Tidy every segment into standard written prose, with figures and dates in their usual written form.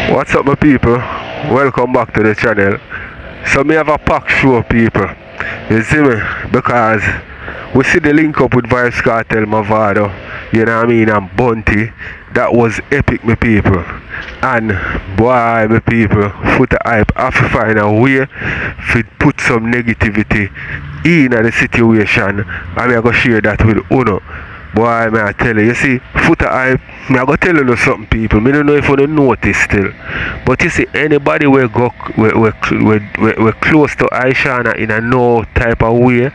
What's up my people? Welcome back to the channel. So me have a pack show people. You see me? Because we see the link up with vybz Kartel Mavado, you know what I mean, and Bunty. That was epic my people. And boy my people, foota hype have to find a way to put some negativity in the situation, and I'm gonna share that with Uno. Boy, may I tell you, you see, foota hype, me I go tell you something people, me don't know if you don't notice still. But you see, anybody we go we close to Aishana in a no type of way,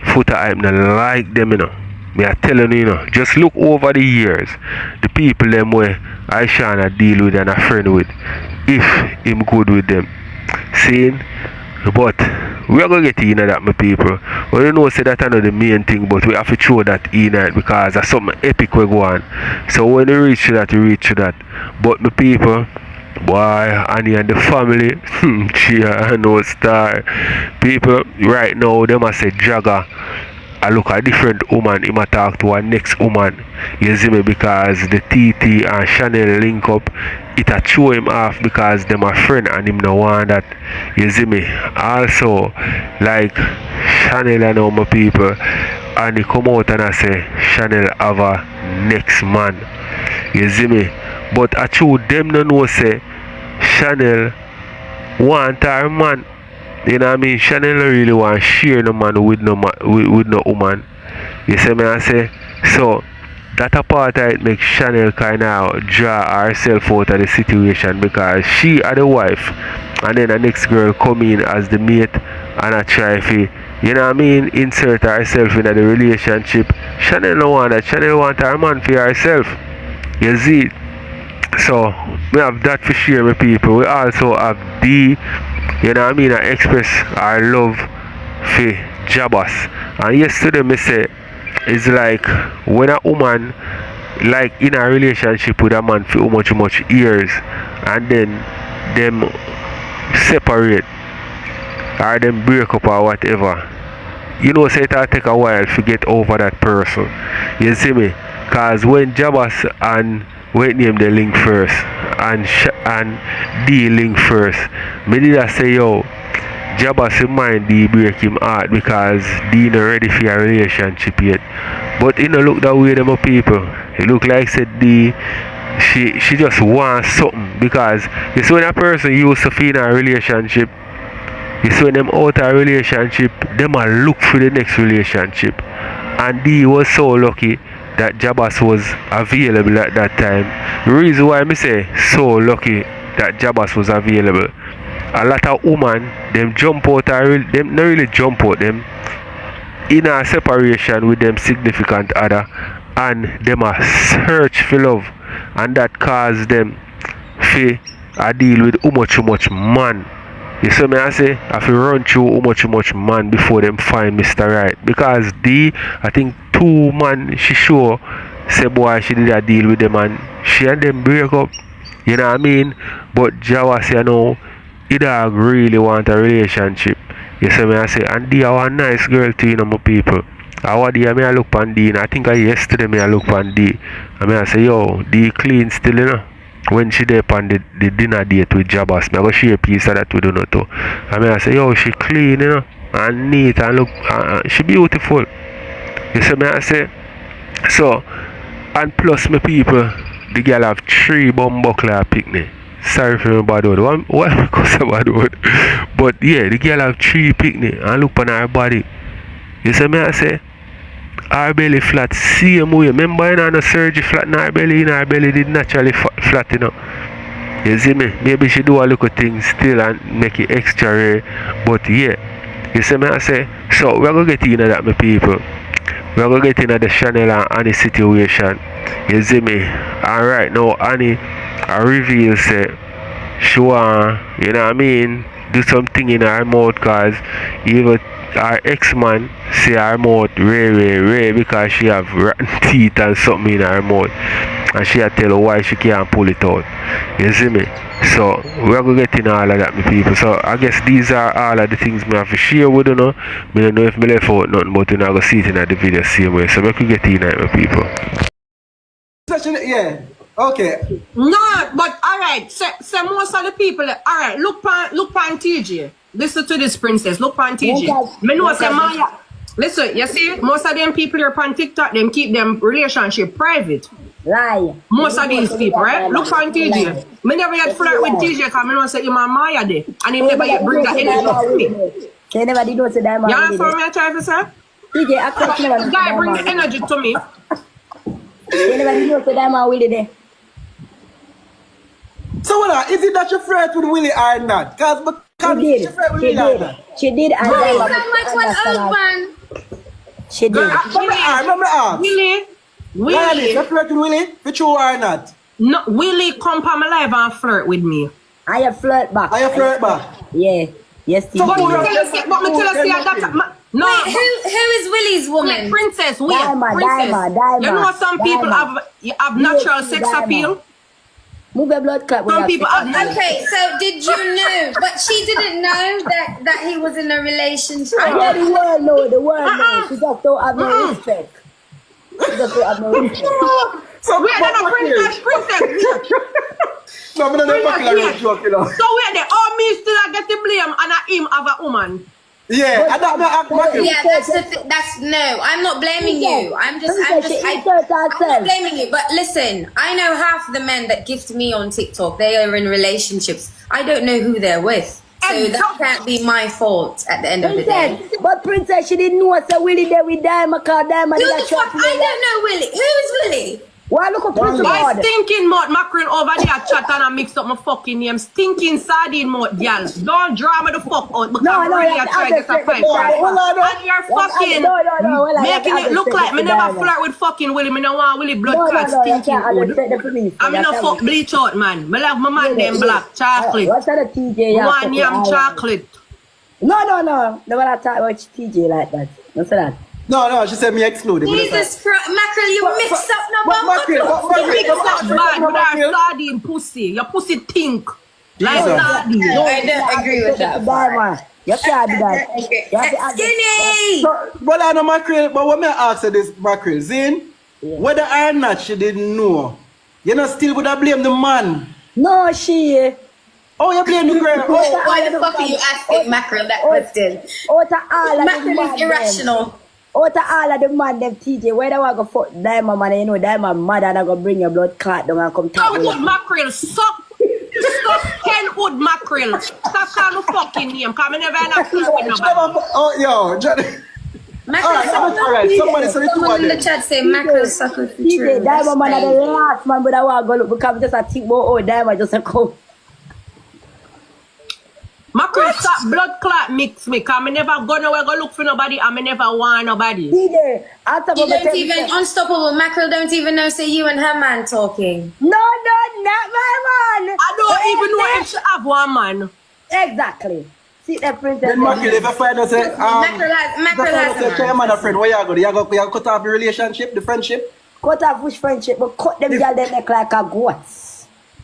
foota hype not like them, you know. Me I telling you, you know, just look over the years, the people them where Aishana deal with and a friend with, if him good with them. Seeing? But we are going to get in that my people. We don't know say that I know the main thing, but we have to show that in it because that's something epic we go on. So when you reach that, you reach that. But my people, boy, Annie and the family, I know star. People right now they must say Jagger. I look at a different woman, he might talk to our next woman. You see me, because the TT and Shanel link up, it a throw him off because them a friend and him no want that. You see me. Also, like Shanel and all my people, and he come out and I say Shanel have a next man. You see me. But I true them no know say Shanel want her man. You know what I mean? Shanel don't really want to share no man with no with no woman. You see me I say? So that a part of it makes Shanel kind of draw herself out of the situation because she are the wife and then the next girl come in as the mate and I try to, you know what I mean, insert herself in the relationship. Shanel don't want that. Shanel want her man for herself. You see? So we have that for share with people. We also have the, you know what I mean, I express our love for barbz. And yesterday me say it's like when a woman like in a relationship with a man for how much years and then them separate or them break up or whatever. You know say it'll take a while to get over that person. You see me? Cause when barbz and wait name the link first and D link first, me did I say yo barbz mind D break him heart because D not ready for a relationship yet. But you know look that way them people. It look like said D she just wants something because you see when a person used to feel in a relationship, you see when them out of a relationship, them a look for the next relationship. And D was so lucky that barbz was available at that time. The reason why I say so lucky that barbz was available, a lot of women them jump out them not really jump out them in a separation with them significant other and them a search for love and that cause them to deal with how much man. You see me I say I have to run through how much man before them find Mr. Right. Because D I think 2 man she sure say boy she did a deal with them and she and them break up. You know what I mean? But Jawa say no, he dog really want a relationship. You see me I say and D are a nice girl too, you know my people. Our day I look on D and I think yesterday I look on D and I say yo D clean still you know. When she there on the dinner date with barbz, I go share a piece of that we do not too. I say yo she clean you know and neat and look she beautiful. You see me I say? So and plus my people, the girl have 3 bumbuckler picnic. Sorry for my bad word. Why because of bad word? But yeah, the girl have 3 picnic and look on her body. You see me I say? Her belly flat same way. Remember you know no surgery flat in her belly did naturally flat you know. You see me? Maybe she do a little thing still and make it extra rare. But yeah. You see me I say? So we're gonna get into that my people. We're going to get into the Shanel and Annie situation. You see me? Alright, now Annie I reveal say she want, you know what I mean, do something in her mouth cause even her ex-man say her mouth rare because she have rotten teeth and something in her mouth. And she tell her why she can't pull it out. You see me? So we're gonna get in all of that my people. So I guess these are all of the things me have to share with you know. I don't know if me left out nothing but you know I go see it in the video same way. So we could get in it my people. Yeah. Okay. No, but alright, so most of the people, alright, look pan TJ. Listen to this, princess. Look pan TJ. Me know say Maya. Listen, you see, most of them people here on TikTok, them keep them relationship private. Lie. Most of these people, right? Look pan TJ. Me never yet flirt with TJ because me know say you my Maya there. And he never yet bring that energy up to me. They never did not say that man. You understand me I try to say? TJ, I This guy bring the energy to me. They never did not say that man Willie there. So what? Is it that you flirt with Willie or not? She did. She did. And Willie sound like one old man. She did. Remember ask. Willie. You flirt with Willie? For true or not? No, Willie come to my life and flirt with me. I flirt back. I flirt back? Yeah. Yes, TJ. But me tell you that. No. Wait, who is Willie's woman? Princess, wait. Diamond, Princess. Diamond, you know some people have natural sex appeal? Move your blood clot. Some people have Okay, so did you know? But she didn't know that he was in a relationship. Yeah, the world know. The world knows. She just don't have no respect. She just don't have no respect. So wait, no, princess. No, I'm not fucking joke, you know. So wait there, all me still get the blame and him have a woman. Yeah, I don't know. Yeah, that's the thing. That's no. I'm not blaming you. I'm not blaming you. But listen, I know half the men that gift me on TikTok. They are in relationships. I don't know who they're with, so that can't be my fault at the end of the day. But princess, she didn't know so Willie there with Diamond. Diamond. Who the fuck? I don't know Willie. Who is Willie? Why look at Prince I stinking mouth mackerel over there chat and I mix up my fucking name. Stinking sardine mouth, girl. Don't draw me the fuck out because really I try to get a fight. And you're fucking making it look like me never flirt with fucking Willie. Me no want Willie blood clot stinking hood. I mean no fuck bleach out, man. Me love my man them black chocolate. What's that TJ? One yam chocolate. No. No one talk about TJ like that. Don't say that. No, she said me excluded. Jesus Christ, mackerel, you mix up no You mix up bad with our sardine pussy. Your pussy think like sardine. No, I don't agree with that. You can't do that. Skinny! But I know mackerel, but what me ask her this mackerel, Zin, whether or not she didn't know, you know still would I blame the man? No, she. Oh, you blame the girl. Why the fuck are you asking mackerel that question? Mackerel is irrational. Out of all of the man, them TJ, where they want to fuck Diamond, man, you know, Diamond mad and I go bring your blood clot down and come talk with Kenwood mackerel, suck Kenwood mackerel. Stop calling the fucking name, because I never end up with nobody. Oh, yo, alright, somebody say someone in the chat say mackerel sucker for true. Diamond man are the last man, but I want to go look because just a think about, oh, Diamond just a come. Mackerel stop blood clot mix me, because I never go nowhere go look for nobody and I never want nobody. TJ, you don't even, unstoppable mackerel don't even know say you and her man talking. No, not my man. I don't even know if she have one man. Exactly. See that princess. Then mackerel, if I find out say, mackerel has a man. A friend, where you go? You go cut off the relationship, the friendship? Cut off which friendship, but cut them girl their neck like a goat.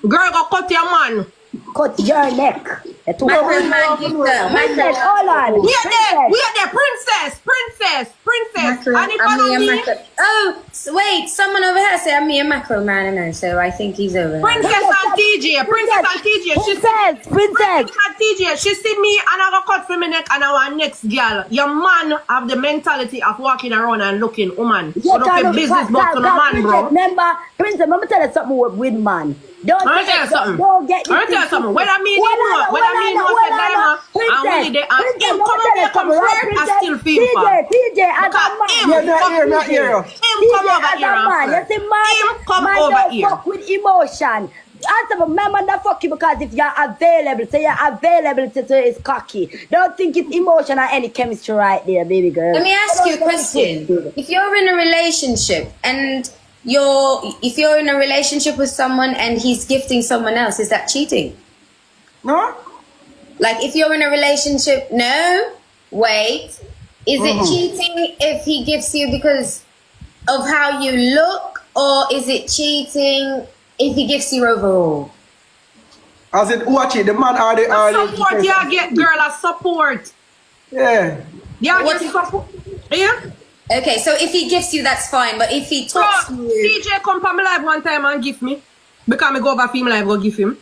Girl, go cut your man. Cut your neck. Mackerel man give them. Princess, hold on. We are there, princess. And if I don't mean, oh, wait, someone over here say I'm me a mackerel man, and so I think he's over there. Princess and TJ. Princess and TJ. She see me and I go cut for my neck and I want next girl. Your man have the mentality of walking around and looking woman. So don't get business but to the man, bro. Remember, Princess, let me tell you something with man. Don't get something. When I mean say Diamond and Willie there and him come over here, come flirt and still feel for. TJ, as a man. Him come over here and flirt. Him come over here. Fuck with emotion. Answer my man that fuck you because if you're available, say you're available to it's cocky. Don't think it's emotion or any chemistry right there, baby girl. Let me ask you a question. If you're in a relationship and if you're in a relationship with someone and he's gifting someone else, is that cheating? No. Like if you're in a relationship, no, wait. Is it cheating if he gifts you because of how you look, or is it cheating if he gifts you overall? As in, watch it, the man are the support, you get girl a support. Yeah. Yeah, what get support. Yeah. Okay, so if he gifts you, that's fine. But if he talks to you, DJ come from my live one time and gift me. Because I go over film live, go give him.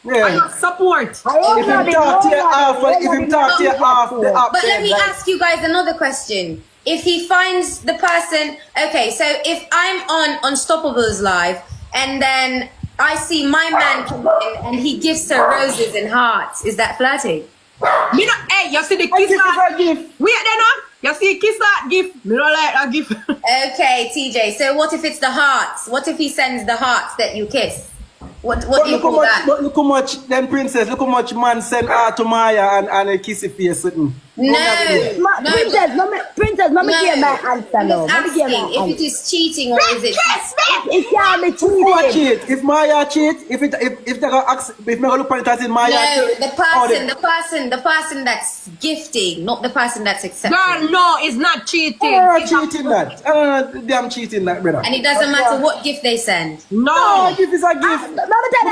Yeah. I don't support. If him talk to you half the app. But let me ask you guys another question. If he finds the person, okay, so if I'm on Unstoppable's live and then I see my man come in and he gives her roses and hearts, is that flirting? Me no, hey, you see the kiss art? Wait, then you see kiss art gift? Me don't like that gift. Okay, TJ. So what if it's the hearts? What if he sends the hearts that you kiss? What do you call that? But look how much them princess, look how much man send her to Maya and a kissy face sitting. No, Princess, let me give my answer now. Asking if it is cheating or is it? It can't be Who cheating. cheat? If Maya cheat, if they go ask, if me go look on it as in Maya No, cheat, the person that's gifting, not the person that's accepting. Girl, no, it's not cheating. It's cheating that. Damn cheating that, brother. And it doesn't matter what gift they send. No. Gift is a gift. Let me tell you,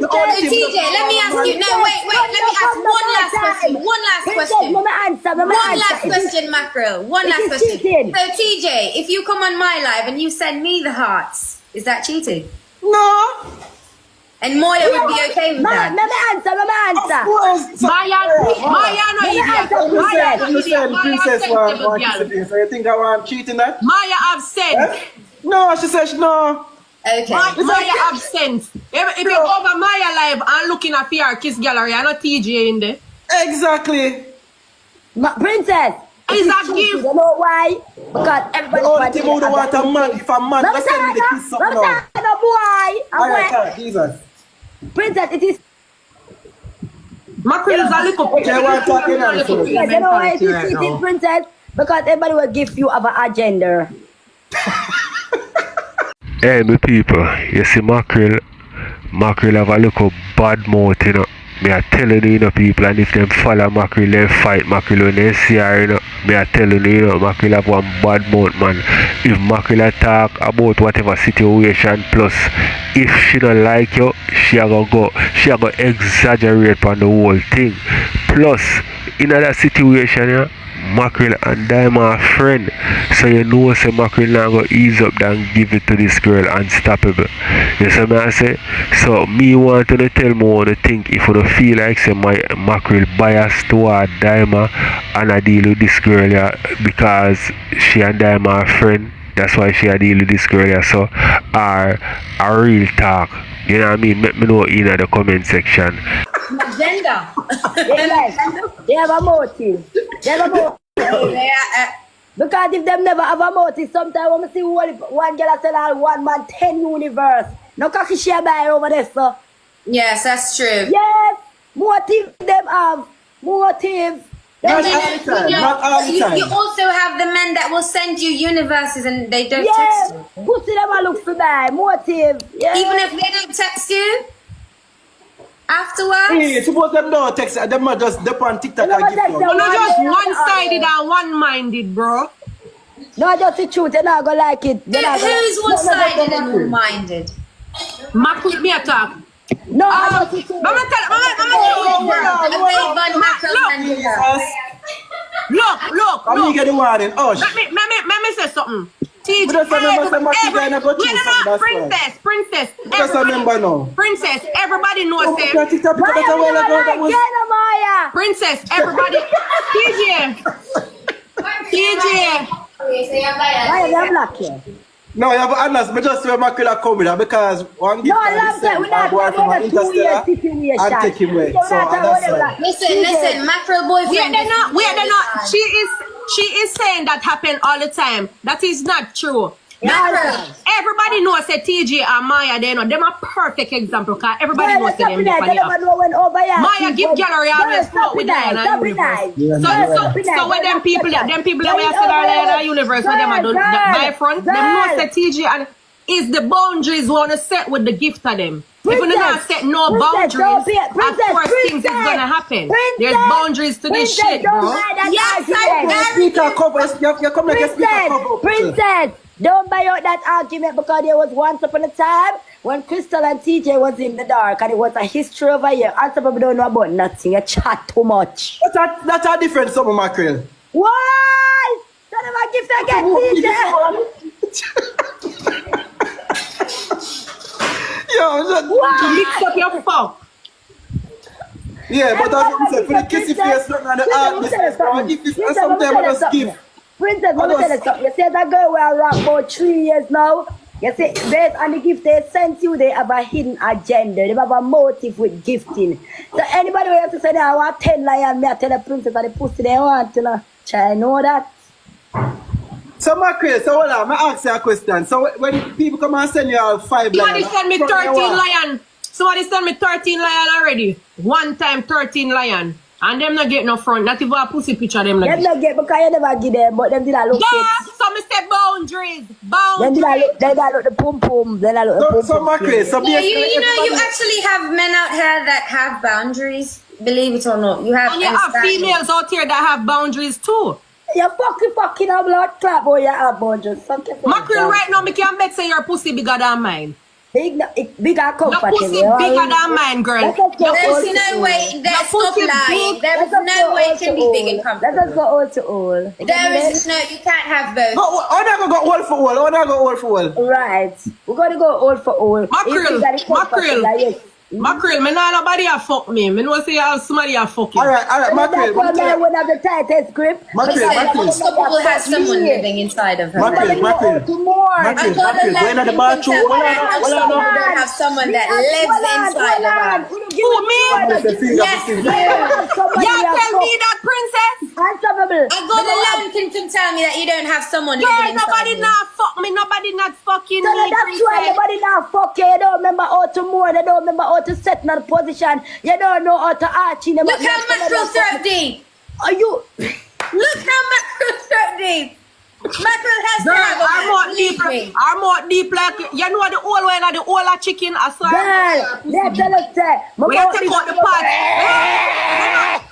So TJ, let me ask you. No, wait. Let me ask one last question. One last question. One last question, Mackerel. One last question. Cheating. So TJ, if you come on my live and you send me the hearts, is that cheating? No. And Moya would be okay with that. Let me answer. Of course. Maya no idiot. Maya no idiot. Princess Maya want acceptable, girl. so you think I want cheating that? Maya absent. No, she says no. Okay. Maya absent. If you go over Maya live and looking at your kiss gallery, I know TJ in there. Exactly. Princess. It's a gift. You know why? Because everybody Only thing who don't want a man, if a man doesn't send me the kiss up now. Alright, Jesus. Princess, it is. Mackerel is a little bit. Okay, what talking about? You know why it is cheating, Princess? Because everybody will give you of an agenda. Hey, my people, you see Mackerel have a little bad mouth, you know. Me are telling you, people, and if them follow Mackerel, they fight Mackerel when they see her, you know. Me are telling you, Mackerel have one bad mouth, man. If Mackerel talk about whatever situation, plus if she don't like you, she a go exaggerate on the whole thing. Plus, in that situation, yeah, Mackerel and them are friend, so you know say Mackerel now go ease up and give it to this girl unstoppable. You see me I say? So me want to tell me what to think if you don't feel like say my Mackerel biased toward Daima and I deal with this girl yeah, because she and Daima are friend. That's why she a deal with this girl yeah, so are a real talk. You know what I mean? Let me know in the comment section. Agenda. They have a motive. Because if them never have a motive, sometimes when we see one girl tell her one man 10 universe. No cocky share by over there, so. Yes, that's true. Yes, motive them have. Motive. You also have the men that will send you universes and they don't text you. Pussy them a look for by. Motive. Yes. Even if they don't text you? Afterwards? Hey, suppose them don't text, them are just dip on TikTok and give you. You're not just one-sided and one-minded, bro. No, just the truth, you're not gonna like it. Who's one-sided and one-minded? Mac with me attack. No, I just the truth. Mama Look. I'm gonna get the warning. Oh, Let me say something. Teach Princess. Just remember now. Princess, everybody knows it. Princess, everybody. TJ. Why are you black here? No, you have to understand, but just where Mackerel come with her because one gift we're not boy from an interstellar and take him away. So that's why. Listen, Mackerel boyfriend. They're not. She is saying that happen all the time. That is not true. Everybody knows that TJ and Maya, they know them a perfect example because everybody knows them. Maya give gallery always float with Diana universe. So when them people that we are still in the universe with them are done by front, them know that TJ and is the boundaries want to set with the gift of them. If we not set no boundaries, of course things is gonna happen. There's boundaries to this shit, bro. Yes, I Princess, don't buy out that argument because there was once upon a time when Crystal and TJ was in the dark and it was a history over here. And some people don't know about nothing. You chat too much. That's a different summer Mackerel. Why? Don't ever give that again, TJ. Yo, Mix up your fuck. yeah, but that's what we said. For the kissy face, not the art. If it's something I just give. Princess, let me tell you something. You see that girl where I rock about 3 years now? You see, based on the gift they sent you, they have a hidden agenda. They have a motive with gifting. So anybody who has to say that I want 10 lion, me I tell the princess that the pussy they want, you know. Try know that. So Mackerel, so hold on, I ask you a question. So when people come and send you all 5 Somebody lion, send me 13 lion. Somebody send me 13 lion already. One time 13 lion. And them not get no front. Not even a pussy picture them not Them get. not get because you never give them, but them did not look Yeah, it. so me say boundaries. Them did not Boundaries. look, they did look the pum pum. Then I look the pum So pum. Mackerel, so Yeah, you basically know, you everybody- actually have men out here that have boundaries. Believe it or not, you have. And you have females out here that have boundaries too. You fucking have blood clap or you have boundaries. Mackerel, right now, me can bet say your pussy bigger than mine. Big and Your comfortable. pussy bigger than mine, girl. Let us go There's old to no old. way. There's stop pussy lying. big. There's Let us no go way old it can to be big and old. Let us comfortable. go old to old. There is no. You can't have both. How do I go all for all? How do I go all for all? Right. We're going to go old for old. Mackerel, Mackerel, me nah nobody a fuck me. Me know say you have somebody a fuck you. Alright, Mackerel. That's why I would have the tightest grip. Mackerel, Mackerel. Unstoppable has someone living inside of her. Mackerel, Mackerel. I got a Going to the bathroom. Unstoppable don't have someone that lives inside of her. Who, me? Yes, you. Y'all tell me that, princess. Unstoppable. I got alone can tell me that you don't have someone Girl, living inside nobody of you. not fuck me. Nobody not fucking So me, that's why princess. nobody now fuck you. You don't remember how to move. You don't remember how to set in a position. You don't know how to arch in the Look how mackerel throat deep. Are you? Look how mackerel throat deep. Mackerel has to Girl, have a I'm man, more believe deep. me. I'm more deep like you know the whole way of the whole of chicken. I swear. Girl, let tell us that. When you take out the parts,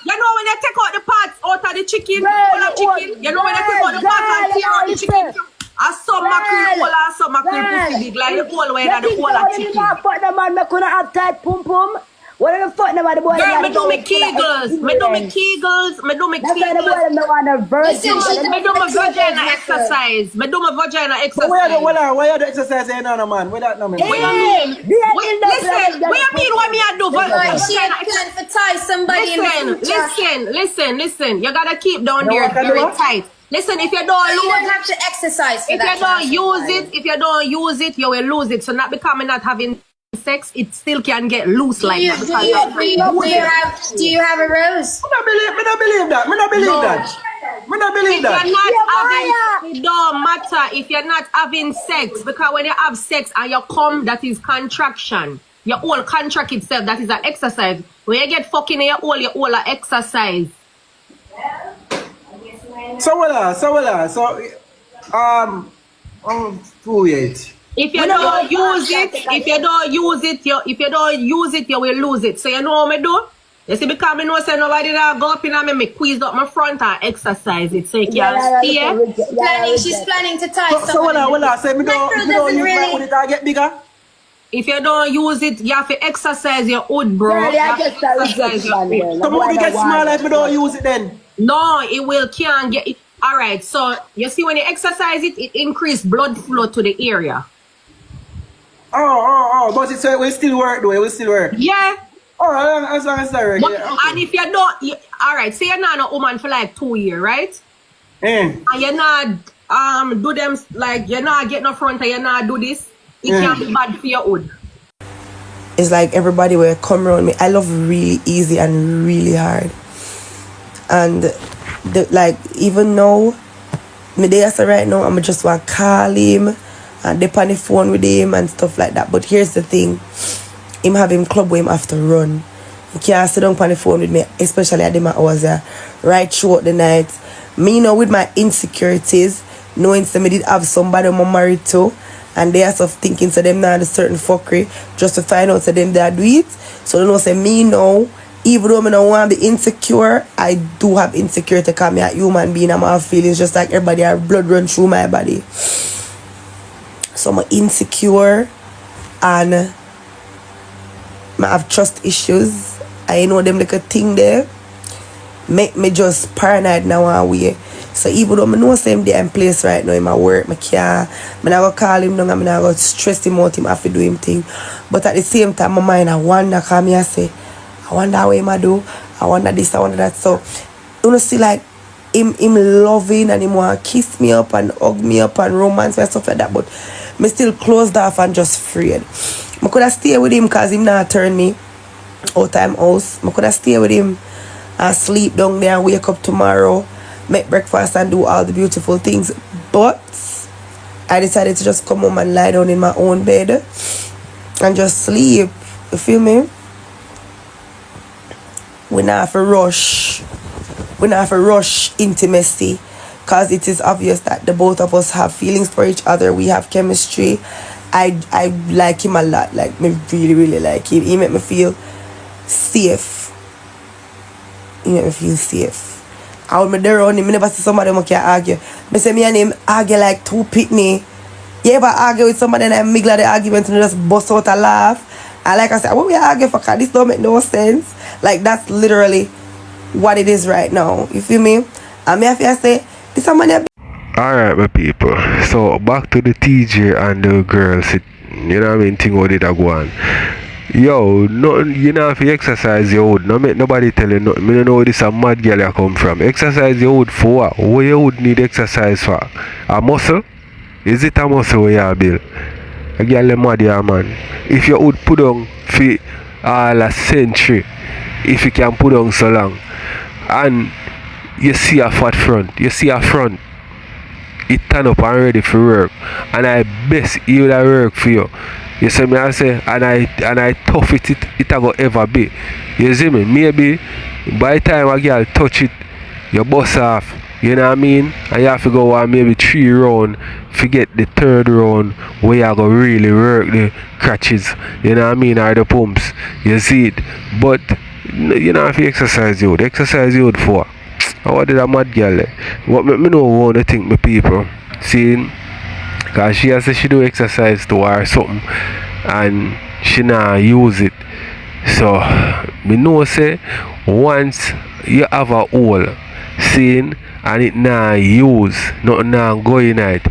you know when you take out the parts out of the chicken, whole of chicken. You know when you take out the parts and tear out the chicken. I saw mackerel whole and some mackerel pussy big like the whole way of the whole of chicken. Fuck the man, me couldn't have tight pum pum. What are the fuck them the boy? Girl, me do me kegels. Me do me kegels. Me do me That's why the boy kegels. them don't want a virgin. Me do my vagina exercise. Me do my vagina So where exercise. where you the exercise in on, man? Where that no man? What you mean? Listen, what you mean what me I do? Like she Vagina had planned for tie somebody in the future. Listen. You gotta keep down No, there what can very do what? tight. Listen, if you don't You don't lose, have to exercise for if that. you don't to use happen. it, if you don't use it, you will lose it. So not becoming not having sex, it still can get loose Do like you, that. do, because you, of- do you have a rose? Me not believe that. Me not believe No. that. Me not believe If you're that. not having, it don't matter if you're not having sex, because when you have sex and you come, that is contraction. Your whole contract itself, that is an exercise. When you get fucking in your whole exercise. So wait. If you don't use it, you will lose it. So you know what I do? You see, because I know say nobody that go up in me quiz up my front and exercise it so you can stay. She's planning to tie So someone. say me don't use my money to get bigger. If you don't use it, you have to exercise your hood, bro. Girl, You I have to just tell you exercise your something, hood. man. So when you get small if me don't use it then. No, it will can't get it. Alright, so you see when you exercise it, it increase blood flow to the area. But it will still work though, it will still work. Yeah. Oh, as long as that work. But, Yeah, okay. and if you don't, alright, say you're not a woman for like 2 years, right? Eh. And you're not do them like you're not getting up front and you're not do this, it can be bad for your hood. It's like everybody will come around me. I love really easy and really hard. And like even now, me there so right now, I'm just want to call him and dip on the phone with him and stuff like that. But here's the thing, him have him club where him have to run. He can't sit down on the phone with me, especially at them hours there, right throughout the night. Me now with my insecurities, knowing somebody did have somebody I'm married to, and they are sort of thinking so them now a certain fuckery just to find out so them they do it. So they know say me now, even though I don't want to be insecure, I do have insecurity because I'm a human being and I have feelings just like everybody. I have blood run through my body. So I'm insecure and I have trust issues. I know them like a thing there. Make me just paranoid now and way. So even though I know same day I'm place right now in my work, I can't, I not go call him down, I'm not go stress him out, him have to do him thing. But at the same time, my mind, I wonder, come here, say, I wonder how him I do, I wonder this, I wonder that. So, you know, see like, him loving and him want to kiss me up and hug me up and romance and stuff like that. But me still closed off and just afraid. I could have stayed with him because him not turn me out of house. I could have stayed with him and sleep down there and wake up tomorrow, make breakfast and do all the beautiful things. But I decided to just come home and lie down in my own bed and just sleep. You feel me? We not have to rush. We not have to rush intimacy because it is obvious that the both of us have feelings for each other. We have chemistry. I like him a lot. Like, me really like him. He make me feel safe. He make me feel safe. I would be there around him. I never see somebody who can argue. I say me and him argue like two pitney. You ever argue with somebody and I miggle the argument and just bust out a laugh? And like I said, what we argue for? Cause this don't make no sense. Like, that's literally what it is right now. You feel me? And me have to say, this somebody. Alright, my people. So back to the TJ and the girls. You know what I mean? Thing what did I go on? Yo, no, you know if you exercise your wood, no make nobody tell you nothing. I don't know where this a mad girl you come from. Exercise your wood for what? What you would need exercise for? A muscle? Is it a muscle where you are build? A girl mad here, man. If you would put on for all a century, if you can put on so long, and you see a fat front, you see a front, it turn up and ready for work, and I best it will work for you. You see me I say, and I tough it a go ever be. You see me? Maybe by the time a girl touch it, you bust off. You know what I mean? And you have to go on maybe 3 rounds, forget the 3rd round where you go really work the crutches. You know what I mean? Or the pumps. You see it? But you know if you exercise you for. What did a mad girl there? What me know want to think my people. See, cause she has to she do exercise to or something and she not use it. So me know say once you have a hole seen and it not use, nothing not go in it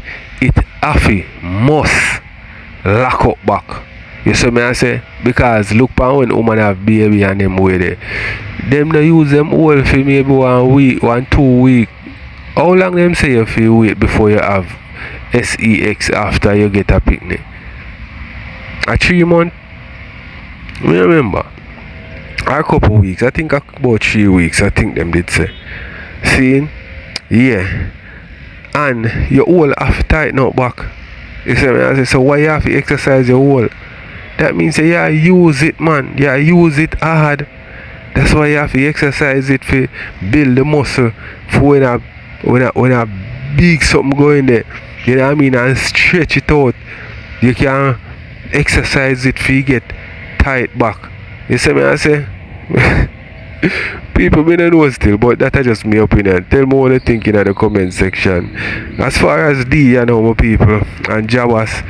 must lock up back. You see me I say? Because look pan when woman have baby and them way there. Them no use them hole for maybe 1 week, 2 weeks. How long them say you feel wait before you have sex after you get a picnic? A 3 months? I remember. Or a couple weeks. I think about 3 weeks. I think them did say. See? Yeah. And your hole have to tighten up back. You see me I say? So why you have to exercise your hole? That means yeah, use it, man. Yeah, use it hard. That's why you have to exercise it for build the muscle for when a big something going there. You know what I mean? And stretch it out. You can exercise it for you get tight back. You see me I say? People may not know still, but that is just my opinion. Tell me what you think in the comment section. As far as D, you know, my people, and Jabaz,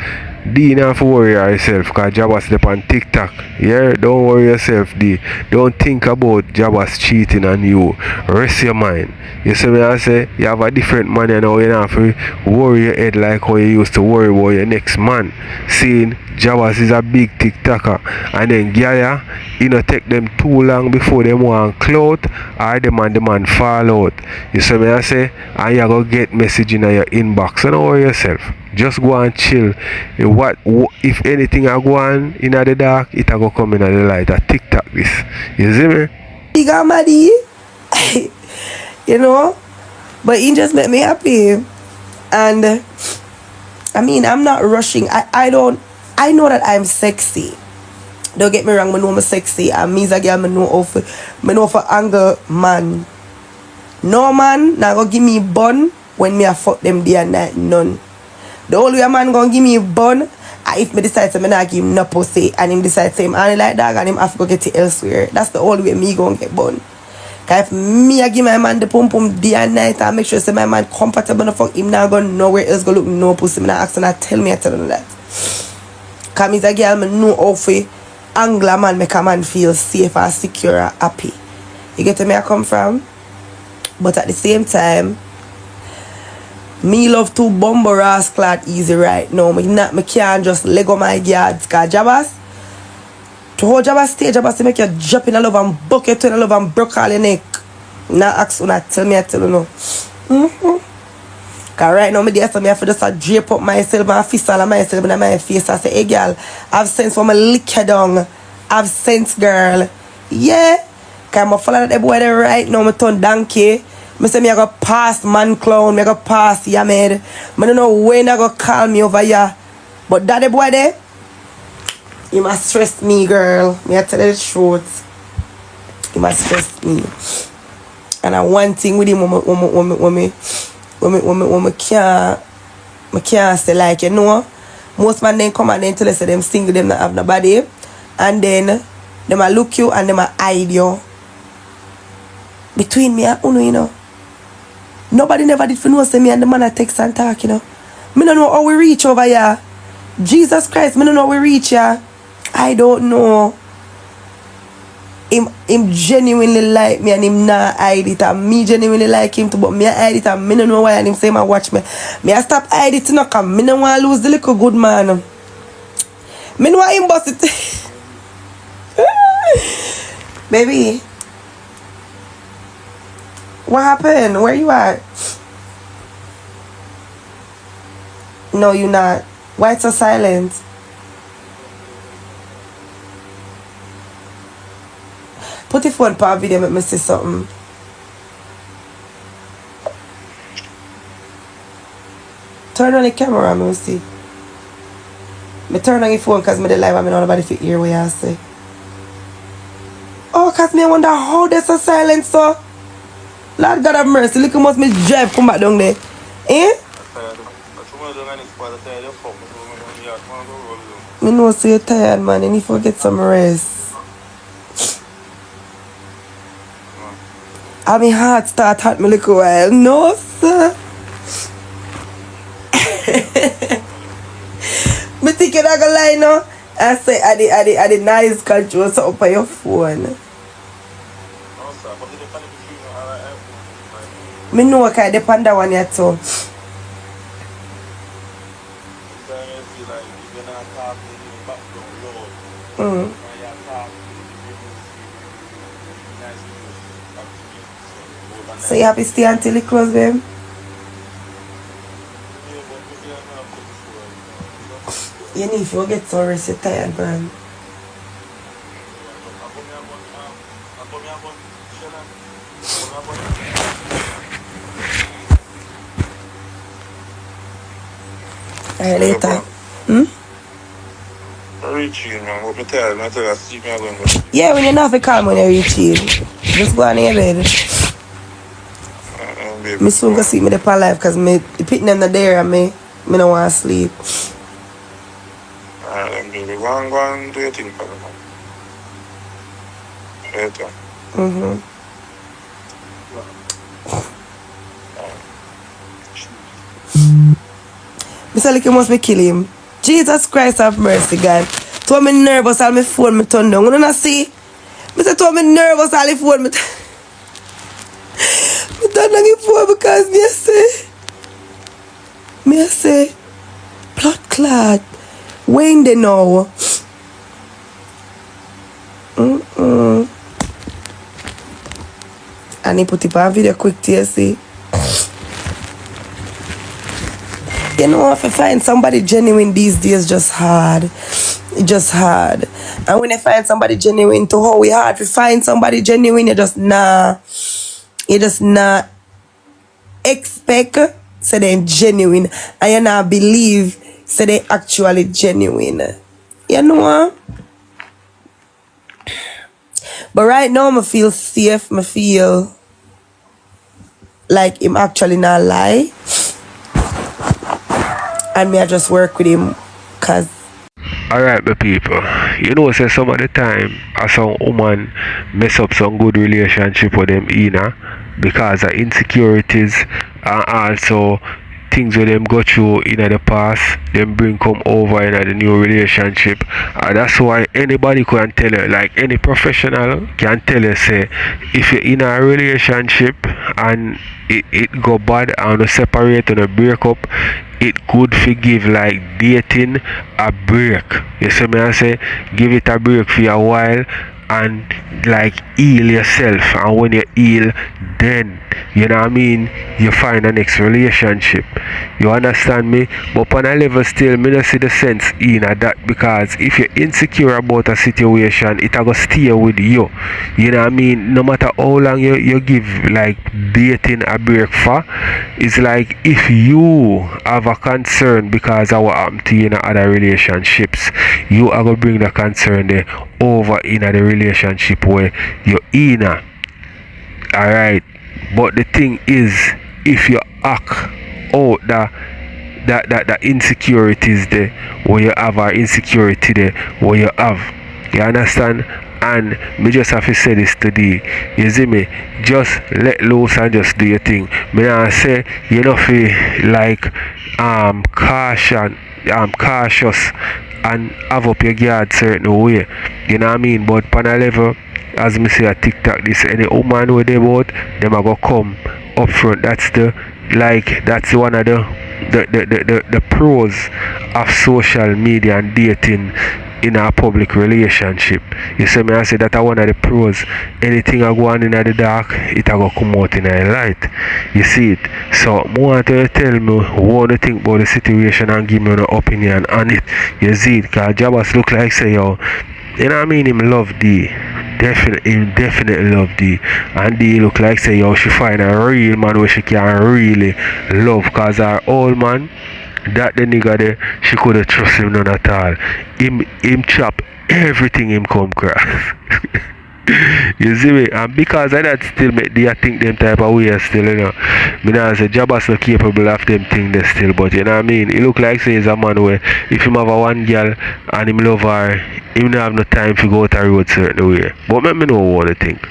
D not have to worry yourself because Jabaz is on TikTok. Yeah, don't worry yourself, D. Don't think about Jabaz cheating on you. Rest your mind. You see me I say? You have a different man and now you don't have to worry your head like how you used to worry about your next man. Seeing Jabaz is a big TikToker and then Gaya, you know, take them too long before them want clout or the man fall out. You see me I say? And you go get message in your inbox. So don't worry yourself. Just go and chill. If anything I go on in the dark, it will go come in the light. I TikTok this. You see me? Big Amadi. You know? But it just made me happy. And I mean, I'm not rushing. I know that I'm sexy. Don't get me wrong, I know I'm sexy. And me as a girl, I know for anger man. No man, now go give me bun when me a fuck them day and night. None. The only way a man gonna give me a bun, if me decide to not give him no pussy and him decide to say him only like that and him have to go get it elsewhere. That's the only way me gonna get bun. Cause if me I give my man the pum pum day and night and make sure say my man comfortable enough fuck him not gonna nowhere else go look no pussy. Me not ask and tell him that. Cause me as a girl me know how to angle a man make a man feel safe and secure and happy. You get where me I come from? But at the same time, Me love to bumble rascal easy right now. Me can't just lego my yards. Cause Jabas, to hold Jabas stage, Jabas to make you drop in a love and bucket in a love and broke all your neck. Now ask you not tell me, I tell you no. Cause right now me there so me have to just drape up myself and fist all of myself in my face. I say, hey girl, I've sense for my lick you down. I've sense girl. Yeah. Cause I'm following that boy there right now, me turn donkey. Me say me I go pass man clown, me I go pass Yamed. Me don't know when I go call me over here. But that boy there, he must stress me, girl. Me I tell you the truth. He must stress me. And I one thing with him when me can't say like, you know, most man then come and then tell us them single, them not have nobody. And then them a look you and them a hide you. Between me and Uno, you know. Nobody never did for know say me and the man a text and talk, you know. Me don't know how we reach over here. Jesus Christ, me don't know how we reach here. I don't know. Him genuinely like me and him not hide it, and me genuinely like him too, but me hide it and me don't know why, and him say man watch me. Me I stop hide it now, cause me don't want to lose the little good man. Me don't want him bust it. Baby. What happened? Where you at? No, you not. Why it's so silent? Put your phone on video, make me see something. Turn on the camera, me see. Me turn on your phone because me the live and me know nobody fit hear what you say. Oh, cause me I wonder how there's so silent, so. Lord God have mercy, look how much me drive come back down there. Eh? Me know so you're tired, man. You need to get some rest. I mean heart start hurt me like a while. No, sir. Me think you're not gonna lie now. I say I the nice control so up on your phone. Me know what kind of panda one yet too. So you happy stay until it close, babe? You need to get so rest, you're tired, man. Alright, later. Yeah, when you're not for calm when you reach in. Just go on your bed. Me soon go see me the pan life because me picking them there and me don't want to sleep. Alright, baby, go and do your thing for me. Later. Mr. Licky must be kill him. Jesus Christ have mercy, God. Told me nervous, all my phone me turn down. You don't see? Mr. told me nervous, all my phone me turn down your phone because me I say, blood clot. When they know? And he put it on video quick to you see. You know, if you find somebody genuine these days, just hard. It's just hard. And when you find somebody genuine, to how we hard to find somebody genuine, you just not expect say they genuine, and you not believe say they actually genuine. You know? But right now, I feel safe. I feel like him actually not lie. And me I just work with him cause alright, my people. You know, say some of the time some woman mess up some good relationship with them because of insecurities and also things where them go through in the past, them bring come over in the new relationship. And that's why anybody can tell you, like any professional can tell you, say, if you're in a relationship and it go bad and you separate and you break up, it could forgive like dating a break. You see me I say, give it a break for a while and like heal yourself, and when you heal, then you know what I mean, you find a next relationship. You understand me? But on a level still, me not see the sense in that, because if you're insecure about a situation, it will stay with you. You know what I mean? No matter how long you give like dating a break for, it's like if you have a concern because of what happened to you in other relationships, you are going to bring the concern there over in the relationship where you're in. Alright, but the thing is, if you act out the insecurities there, where you have our insecurity there, where you have, you understand? And me just have to say this today, you see me, just let loose and just do your thing. Me not say you know feel like cautious and have up your guard certain way, you know what I mean? But on a level, as me say a TikTok, this any woman where they both, them are gonna come up front. That's one of the pros of social media and dating in a public relationship. You see me I say that one of the pros. Anything I go on in the dark, it will come out in the light. You see it. So I want to tell me what you think about the situation and give me an opinion on it. You see it, because Jabaz look like say yo, you know what I mean, him love D. Definitely love D. And D look like say yo, she find a real man where she can really love, cause her old man, that the nigga there, she couldn't trust him none at all. Him chop everything him come cross. You see me? And because of that still make they think them type of way still, you know. Me not say Jabaz not capable of them thing there still, but you know what I mean? He look like say he's a man where if him have a one girl and him love her, him not have no time to go out the road certain way. But let me know what you think.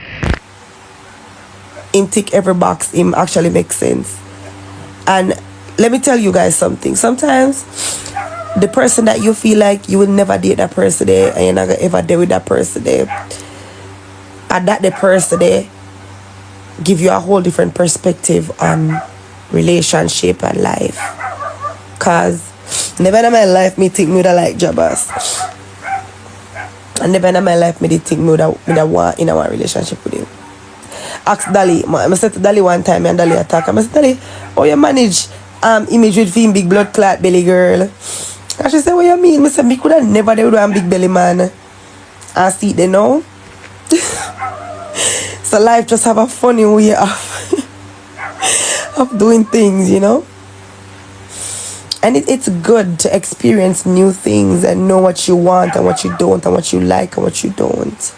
Him tick every box, him actually makes sense. And let me tell you guys something. Sometimes the person that you feel like you will never date that person there and you're not gonna ever date with that person there, and that the person there give you a whole different perspective on relationship and life. Cause never in my life me think me would like Jabaz. And never in my life me did think me would want in a relationship with him. Ask Dali. I said to Dali one time and Dali attack. I said, Dali, how you manage image with him big blood clot belly girl? And she said, what you mean? I said, me could have never did with a big belly man. I see it there now. So life just have a funny way of doing things, you know. And it's good to experience new things and know what you want and what you don't, and what you like and what you don't.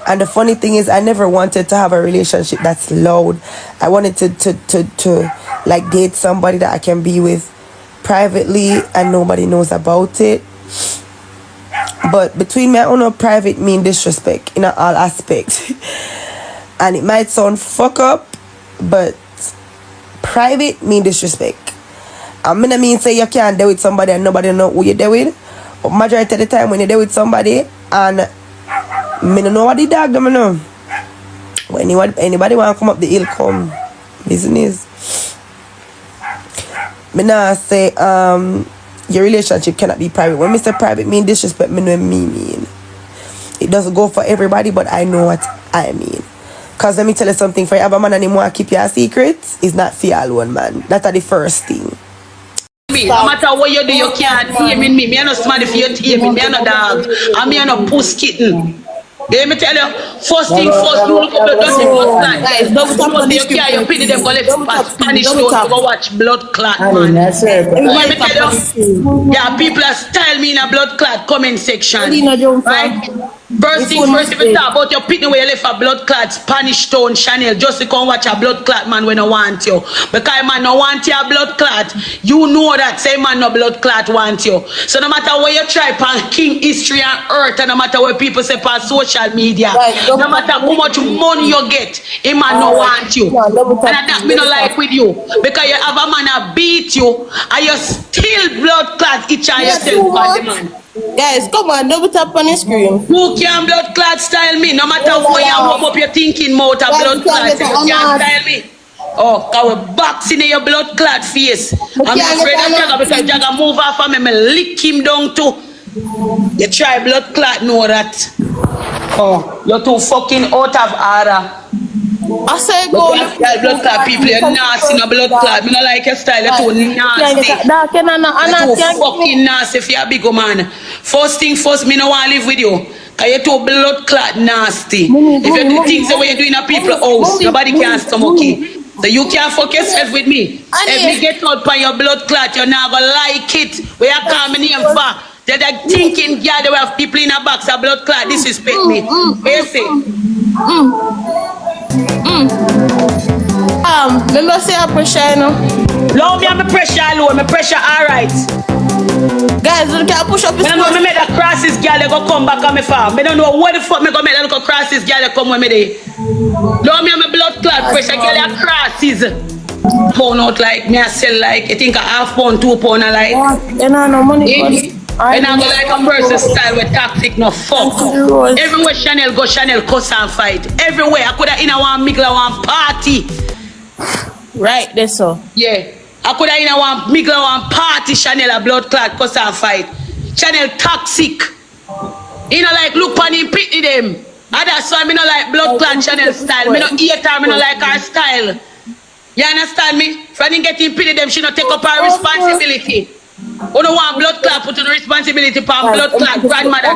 And the funny thing is, I never wanted to have a relationship that's loud. I wanted to like date somebody that I can be with privately and nobody knows about it. But between me and Uno, private mean disrespect in all aspects. And it might sound fuck up, but private mean disrespect. I'm gonna mean say you can't deal with somebody and nobody know who you're there with. But majority of the time when you're there with somebody and me don't know what the dog them know. When anybody want to come up the hill, come. Business. Me nah say your relationship cannot be private. When me say private mean disrespect, me know what me mean. It doesn't go for everybody, but I know what I mean. Cause let me tell you something, for you have a man and him want to keep your secrets, it's not for you alone, man. That's the first thing. No matter what you do, you can't tame in me. Me no somebody for you taming. Me no dog. And me no puss kitten. Let me tell you, first thing first, you look up the dirty first time. Guys, don't stop on this. You can't pity them, go let Spanish show to go watch blood clot, man. Let me tell you, yeah, people are style me in a blood clot comment section. Right? First thing first, if you talk about your pitney where you left a blood clot, Spanish Town Shanel, just to come watch a blood clot man when I want you. Because man no want your blood clot, you know that say man no blood clot want you. So no matter where you try on King History and Earth, and no matter what people say on social media, no matter how much money you get, a man no want you. And that me no like with you. Because you have a man that beat you, and you still blood clot each other yourself by the man. Guys, come on, double tap on the screen. Who can blood clot style me? No matter where you warm up your thinking mouth of blood clot, you can't style me. Oh, cause we boxing in your blood clot face. I'm afraid of Jagger because Jagger move off of me, me lick him down too. You try blood clot, know that. Oh, you're too fucking out of order. I say go. Blood clot people, you're nasty in a blood clot. Me not like your style, you're too nasty. You're too fucking nasty if you're a big man. First thing first, me no want to live with you. Cause you're too blood clot nasty. If you do things the way you do in a people's house, nobody can stomach it. So you can't fuck yourself with me. If me get out by your blood clot, you're not gonna like it. Where you call me name for? They're like thinking, yeah, they have people in a box of blood clot, disrespect me. What you say? Remember say I pressure, you know? No, me have my pressure low, my pressure alright. Guys, you can't push up his I know me make that crosses girl they go come back on me farm. I don't know what the fuck me go make that little crosses girl they come with me there. No, me have my blood clot pressure girl they crosses. Pound out like me I sell like you think a half pound, 2 pound a like. You know no money. And I'm like a person style with tactic no fuck. Everywhere Shanel go, Shanel cuss and fight. Everywhere I could have in a one migla one party. Right there so. Yeah. I could have in a one migla one party Shanel a blood clot cuss and fight. Shanel toxic. You know like look on him pity them. And that's why me no like blood clot Shanel style. Me no hate her, me no like her style. You understand me? If I didn't get him pity them, she no take up her responsibility. Who don't want blood clot put on responsibility for blood clot grandmother.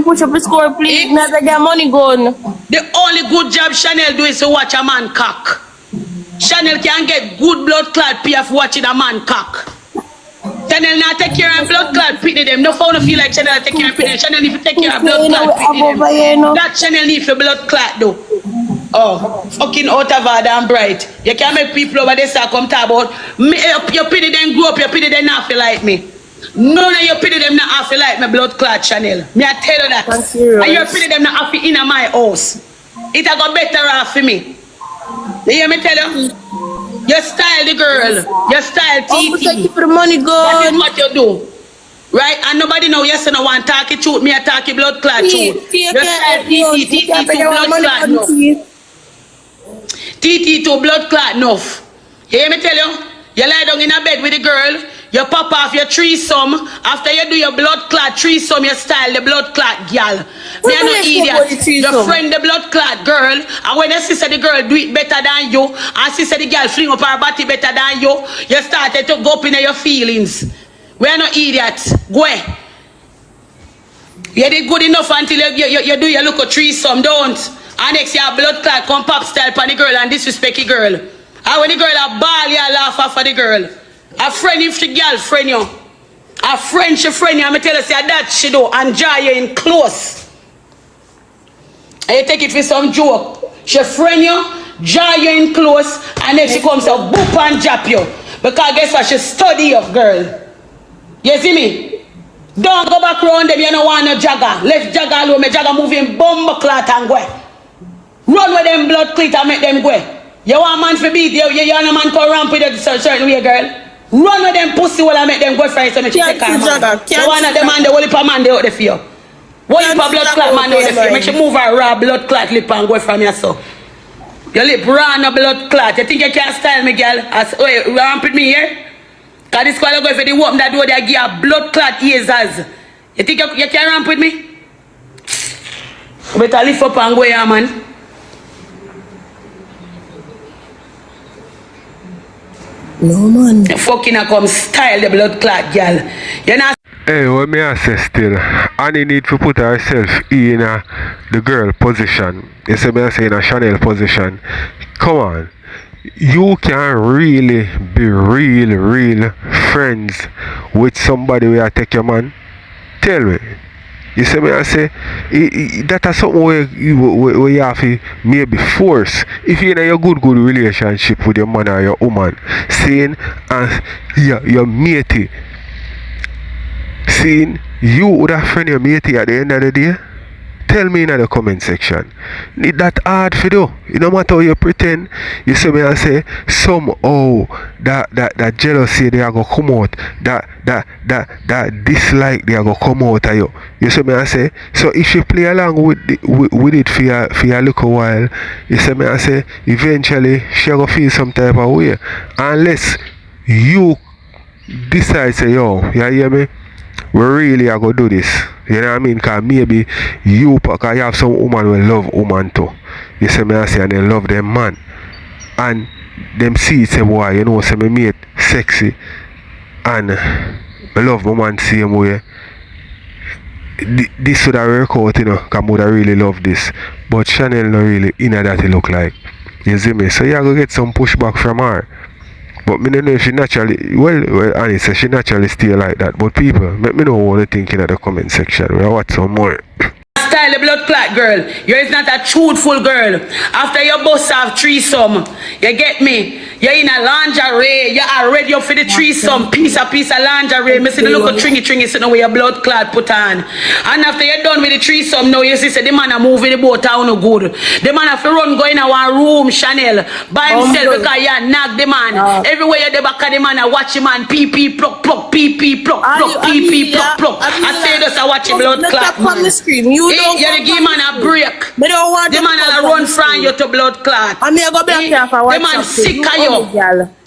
Push up the score, please. Never get money gone. The only good job Shanel do is to watch a man cock. Shanel can get good blood clot pay for watching a man cock. Shanel not take care of blood clot pitney them. No phone feel like Shanel take care of pitney. Shanel need to take care of blood clot pitney them. That Shanel need for blood clot though. Oh, fucking out of order and bright. You can't make people over there come talk about me. You pity them grow up, you pity them not feel like me. None of you pity them not feel like me blood clot Shanel. Me I tell you that. And you pity them not feel in my house. It a go better off for me. You hear me tell you? You style the girl. You style TT. For the money go. That is what you do. Right? And nobody know yes and no one talk it truth. Me a talk it blood clot truth. You style TT to blood clot no. TT to blood clot enough. You hear me tell you? You lie down in a bed with the girl, you pop off your threesome. After you do your blood clot threesome, you style the blood clot girl. Me are no idiot. You friend the blood clot girl, and when you see the girl do it better than you, and see the girl fling up her body better than you, you started to go up in your feelings. We are no idiots. Go ahead. You did good enough until you do your look a threesome, don't. And next year blood clot come pop style for the girl and disrespect the girl. And when the girl a ball, you laugh off for the girl. A friend if the girl friend you. A friend she friend you, I'm tell you say that she do and jar you in close. And you take it for some joke. She friend you, jar you in close, and then she comes to boop and jap you. Because guess what? She study of girl. You see me? Don't go back around them, you don't want no jagger. Left jagger alone, me jagger moving bomb clot and go. Run with them blood clit and make them go. You want man for beat, you want a man come ramp with a certain way, girl. Run with them pussy while I make them go first and make you take her man. You want them man, the whole heap of man they out there for you. Whole heap of blood clot man they out there for you. Make you move a raw blood clot lip and go from your so. Your lip raw no blood clot. You think you can't style me, girl? Wait, ramp with me here? Cause this squad go for the woman that do they give a blood clot ears. You think you can ramp with me? You better lift up and go here, man. No man. You fucking come style the blood clot, girl. You not. Hey, what me I say still, Annie need to put herself in the girl position. You see me I say in a Shanel position. Come on. You can really be real friends with somebody where I take your man. Tell me. You see me, I say, that is something where you have to maybe force. If you're in a good relationship with your man or your woman, saying, your matey, saying, you would have friend your matey at the end of the day, tell me in the comment section. Need that hard for do. No matter how you pretend, you see me and say somehow that jealousy they are gonna come out, that dislike they are gonna come out of you. You see me and say, so if you play along with it for a little while, you see me and say eventually she gonna feel some type of way. Unless you decide say, yo, you hear me? We really are going to do this. You know what I mean? Because maybe you have some woman who love woman too. You see me I say, and they love them man. And them see it say, boy, you know, say me mate sexy. And I love my man same way. This would have worked out, you know, because I would have really love this. But Shanel not really in that it look like. You see me? So you are going to get some pushback from her. But me don't know if she naturally, well, honestly, she naturally stay like that. But people, let me know what you think in the comment section. We'll watch some more. Style the blood clot girl. You're not a truthful girl. After your boss have threesome, you get me? You're in a lingerie. You are ready up for the threesome. Piece of lingerie. Me see the look of tringy so now where your blood clot put on. And after you're done with the threesome, now you see say the man a moving the boat out no good. The man have to run go in a one room, Shanel, by himself because you knock the man. Everywhere you the back of the man, I watch the man pee pluck, pee pluck, pee pluck. I say this, I watch your blood clot, man. You give man a break. The man a run from you to blood clot. The man sick of you.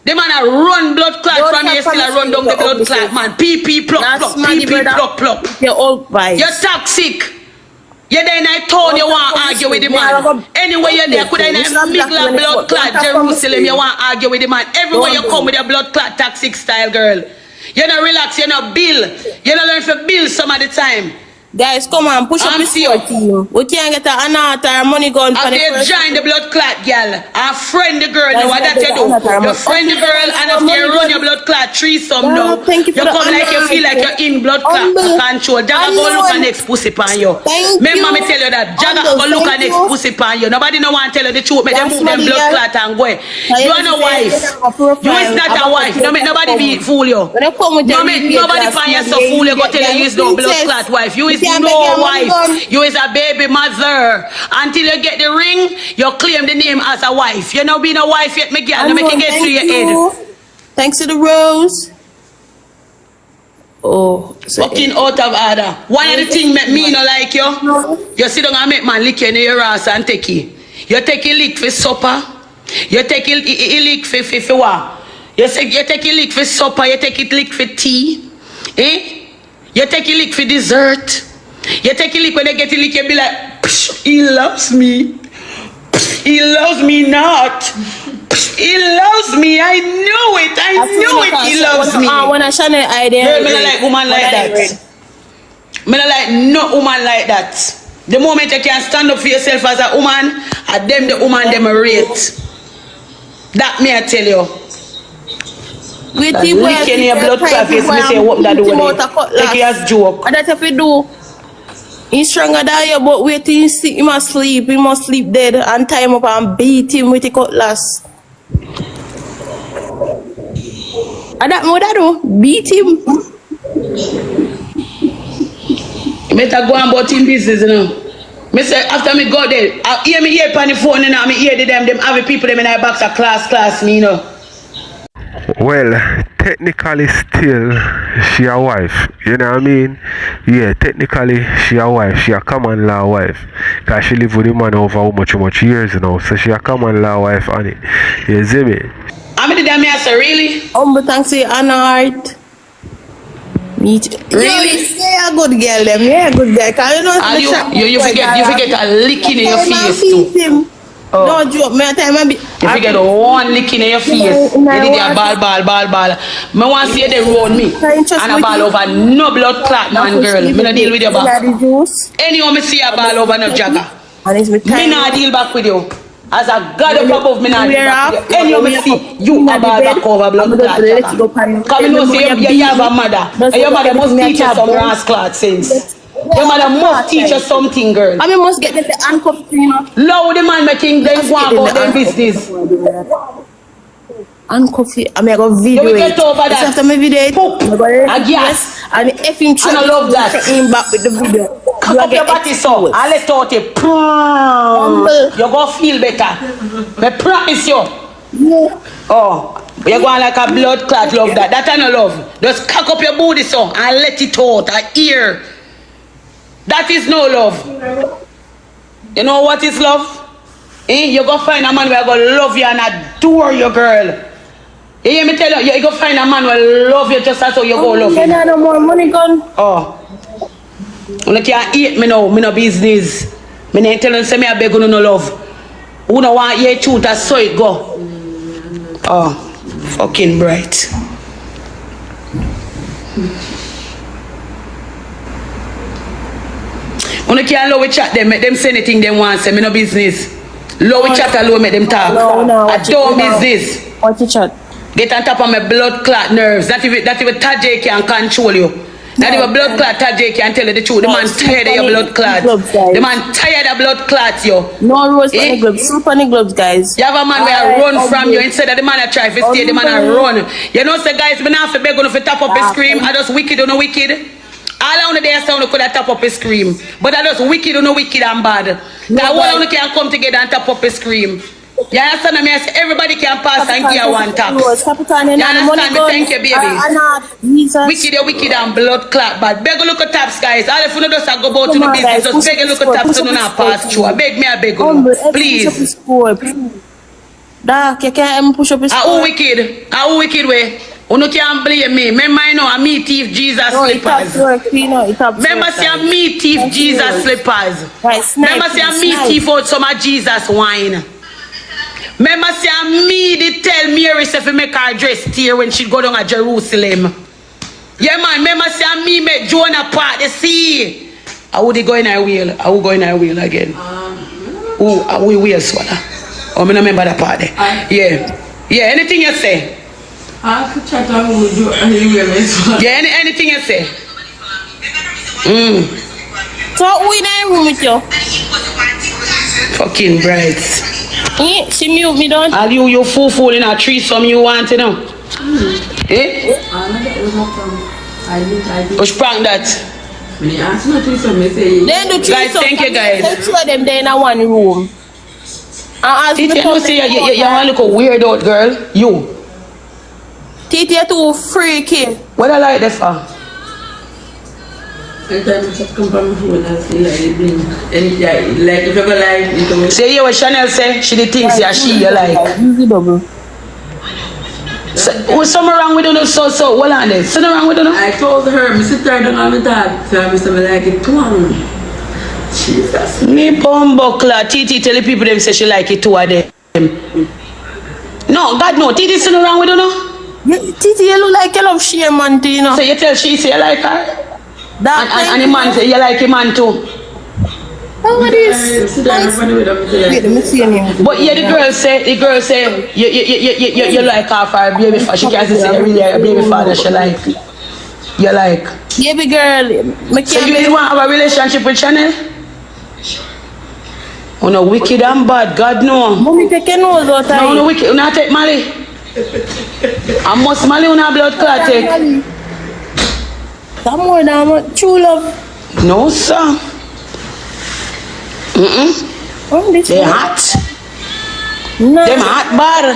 The man a run blood clot from you, still a run down the blood clot, man. Pee pluck. You're toxic. You then I told you want to argue with the man. Anywhere you're there, could I middle of blood clot Jerusalem, you want to argue with the man. Everywhere you come with your blood clot toxic style, girl. You're not relax, you're not bill. You're not learn to bill some of the time. Guys, come on, push up this team. We can't get an or money gun for the first. After you join the blood clot, girl, and friend the girl, now what that you do? You friend the girl, and after you run your blood clot threesome now, you come like you feel like you're in blood clot control. Jagga go look at next pussy pan you. Remember me tell you that. Jagga go look at next pussy pan you. Nobody no want to tell you the truth. Make them move them blood clot and go. You are no wife. You is not a wife. Don't make nobody be fool you. Don't make nobody find you so fool you go tell you is no blood clot wife. You is no wife. You is a baby mother. Until you get the ring, you claim the name as a wife. You not being a wife yet, my girl. Make it get to your head. Thanks to the rose. Oh, fucking out of order. One of the things make me not like you. You sit down and make man lick you in your ass and take it. You take a lick for supper. You take a lick for what? You take a lick for supper. You take a lick for tea. You take a lick for dessert. You take a lick when they get a lick, you be like, he loves me. He loves me not. He loves me. I knew it. I knew it. He loves me. When I Shanel idea. Me not like woman like that. Me not like no woman like that. The moment you can stand up for yourself as a woman, and them the woman them rate. That me I tell you. Licking your blood clot face, me say what that do with it. Take it as joke. That's if you do. He's stronger than you, but wait till he must sleep. He must sleep dead and tie him up and beat him with the cutlass. And that what I do? Beat him. You better go and about in business, you know. Me say after me go there, I hear me here on the phone, you know, me hear them having people them in our box of class me, you know. Well, technically still she a wife, you know what I mean? Yeah, technically she a wife, she a common law wife. Cause she live with the man over how much years now, so she a common law wife on it. You see me? How many damn years really? But thanks to you, Anna Art. Really? Yeah, a good girl them, yeah, a good girl. Cause you know you forget a lick in your face too. Oh. No joke, me time I be. If you get one lick in your face, you did a ball. Me want to see them round me and a ball over no blood clot man girl. Me not deal with your back. Anyone me see a ball over no jagger. Me not deal back with you. As a God up above me not deal back with you. Anyone me see you a ball back over blood clot jagger. Because me know say you have a mother. And your mother must teach you some ass clot sense. Your mother must teach you something, girl. I mean, must get them the handcuffs, you know. Low the man making them go about their business. Handcuffs, I mean, I got video. You will get over that. After my video, yes. and if him I don't love that. him back with the video. Cock up your body so. I let out a you go feel better. I promise you. Yeah. Oh, you're going like a blood clot, love that. That I no love. Just cock up your booty so and let it out. I hear. That is no love. You know what is love? You go find a man where go love you and adore you, girl. You hear me tell you? You go find a man where love you just as how you go love him. You no more money gun. Oh. You can't eat me now. Me no business. Me ain't telling say me I beg you no love. Who no want your truth, that's so it go. Oh, fucking bright. You can't low chat them, make them say anything they want, say me no business. Low chat alone, make them talk. No, I don't business. What you chat? Get on top of my blood clot nerves. That even Tajay can control you. Not even blood clot Tajay can tell you the truth. The man tired of your blood clot. The man tired of blood clots, yo. No rose on the gloves. Soup on the gloves, guys. You have a man where run from you instead of the man that try to stay, the man that run. You know, say guys, me not for beg on to tap up his scream. I just wicked or no wicked. All I want to say sound could have tap up his scream. But I just wicked or no wicked and bad. That one can come together and tap up his scream. You understand me? I say everybody can pass and give one tap. You understand me? Thank you, baby. Wicked, you wicked and blood clot bad. Beg a look at taps, guys. All if you just go about to the business, just beg a look at taps so you not pass through. I beg me, I beg you. Please. Dark, you can't push up his score. Who wicked? Who wicked way? You can't blame me. Remember, I know I'm me thief Jesus slippers. Remember, say I'm me thief Jesus slippers. Remember, say I'm me thief out some of Jesus wine. Remember, say I'm me did tell Mary if we make her dress tear when she go down to Jerusalem. Yeah, man. Remember, say I'm me make Jonah part the sea. I would go in our wheel. I would go in our wheel again. We will swallow. Oh, I don't remember that part there. Yeah. Yeah, anything you say? I could chat on with you anyway. Yeah, anything you say? So who in the room with you? Fucking bright. Yeah, she mute me down. Are you fool in a threesome you want to know? Eh? I did. Push prank that. When you ask me to threesome, I say Then do threesome. Guys, thank you guys. Let's show them there in a one room. Titi, you say you want to look a weird out, girl. You. Titi, you're too freaky. What I like that for? anytime I just come from my phone and see like the blink. Anytime, like if you go live, you don't. Say you what Shanel say? She the things yeah, she you like. Easy double. So, what's something wrong with you? So hold on there. Something wrong with you? I told her, I sit there down on my dad. So I said, like it too. Jesus. Me bumbleclad. Titi tell the people them say she like it too of them. No, God no. Titi something wrong with you no? Titi, you look like you love share man too, you know. So you tell she say you like her? And the man say you like him man too. Oh, what is? Wait, let me see him. But yeah, the girl say you like her for her baby father. She can't say you really like a baby father. She like you like. Baby girl, so you really want to have a relationship with Shanel? Oh no, wicked and bad. God no. Mommy take your nose out. No, wicked. You not take Mali. I must Mali on a blood clot take. That more than true love. No sir. Oh, they hot. No. Them hot bad.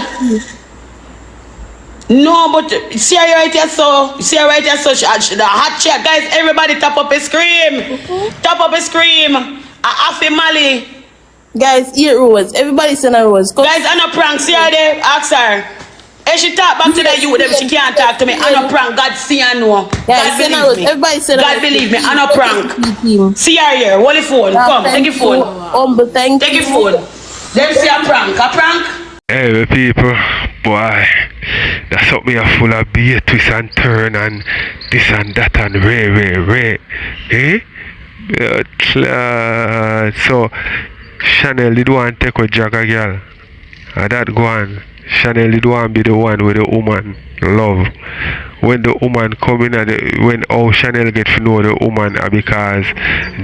No, but see her right here so. See her right here so. The hot chair. Guys, everybody tap up a scream. Tap up a scream. Afi Mali. Guys, eat rose. Everybody send a rose. Come. Guys, I'm a prank. See her there. Ask her. If she talk back to the youth, them she can't talk to me. I'm a prank. God see and know. God believe me. Everybody send God believe me. I'm a prank. See her here. Hold the phone. Come, take your phone. Take your phone. Them see a prank. A prank. Hey, people, boy, that's what me are full of beer, twist and turn and this and that and ray. Eh? So, Shanel did want to take with Jagga girl. That go on. Shanel did want be the one with the woman love. When the woman come in and when Shanel get to know the woman because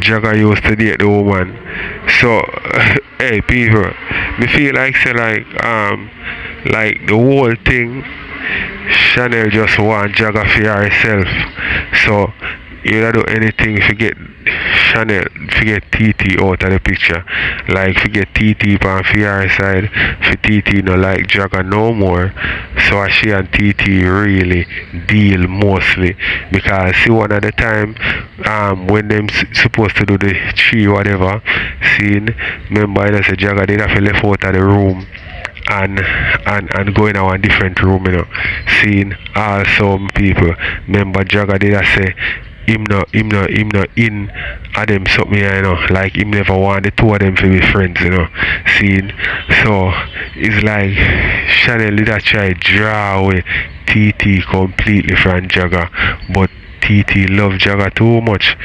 Jagga used to date the woman. So hey people, me feel like say like the whole thing Shanel just want Jagga for herself. So you don't do anything if you get Shanel, if you get TT out of the picture. Like if you get TT on her side, for TT no like Jagga no more. So she and TT really deal mostly. Because see one at the time, when them supposed to do the tree whatever, scene, remember I say Jagga did have to left out of the room and go in a different room, you know. Seeing some people. Remember Jagga did say him no in a them something, you know, like him never want the two of them to be friends, you know. Seeing, so it's like Shanel did try draw away TT completely from Jagga, but TT love Jagga too much,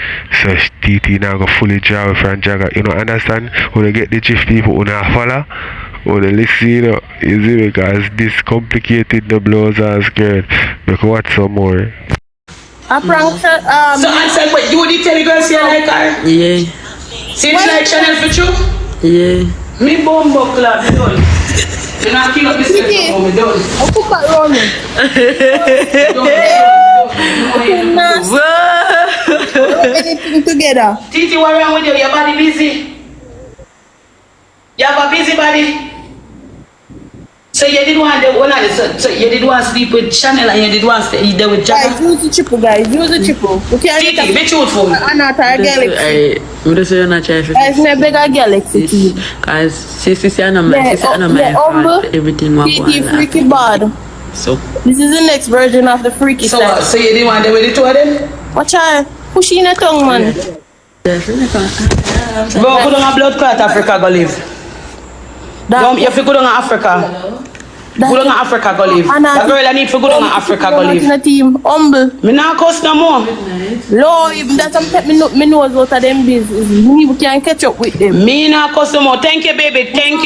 so TT now go fully draw away from Jagga. You know, understand? When you get the GIF people who not follow, or the listen, you know, easy because this complicated the blows as good. Look what some more. I prank So I said, but you did tell the girls you like her? Yeah. See it's like Shanel for true? Yeah. Me bombo club, me done. You not kill up this thing, me done. I'll cook that ramen. Anything together. Titi, what wrong with you? Your body busy? You have a busy body? So you did want so you did want to sleep with Shanel and you did want to stay there with Jagga? Guys, use the triple, guys. Use the triple. We can't Titi, be truthful. I'm not a galaxy. I'm just saying, I'm not trying to Guys, me bigger galaxy. Because sister, I'm not my fault. Everything was Titi, freaky bad. So this is the next version of the freaky so side. So you didn't want to with the two of them? Watch out. Push in a tongue, man. Bro, go down a blood clot Africa go live. You have to go down to Africa. Go down to Africa go live. That girl I need to go down to Africa go live. Team humble. Me not cuss no more. Lord, even that I'm me nose out of them business. We can't catch up with them. Me not cuss no more. Thank you, baby. Thank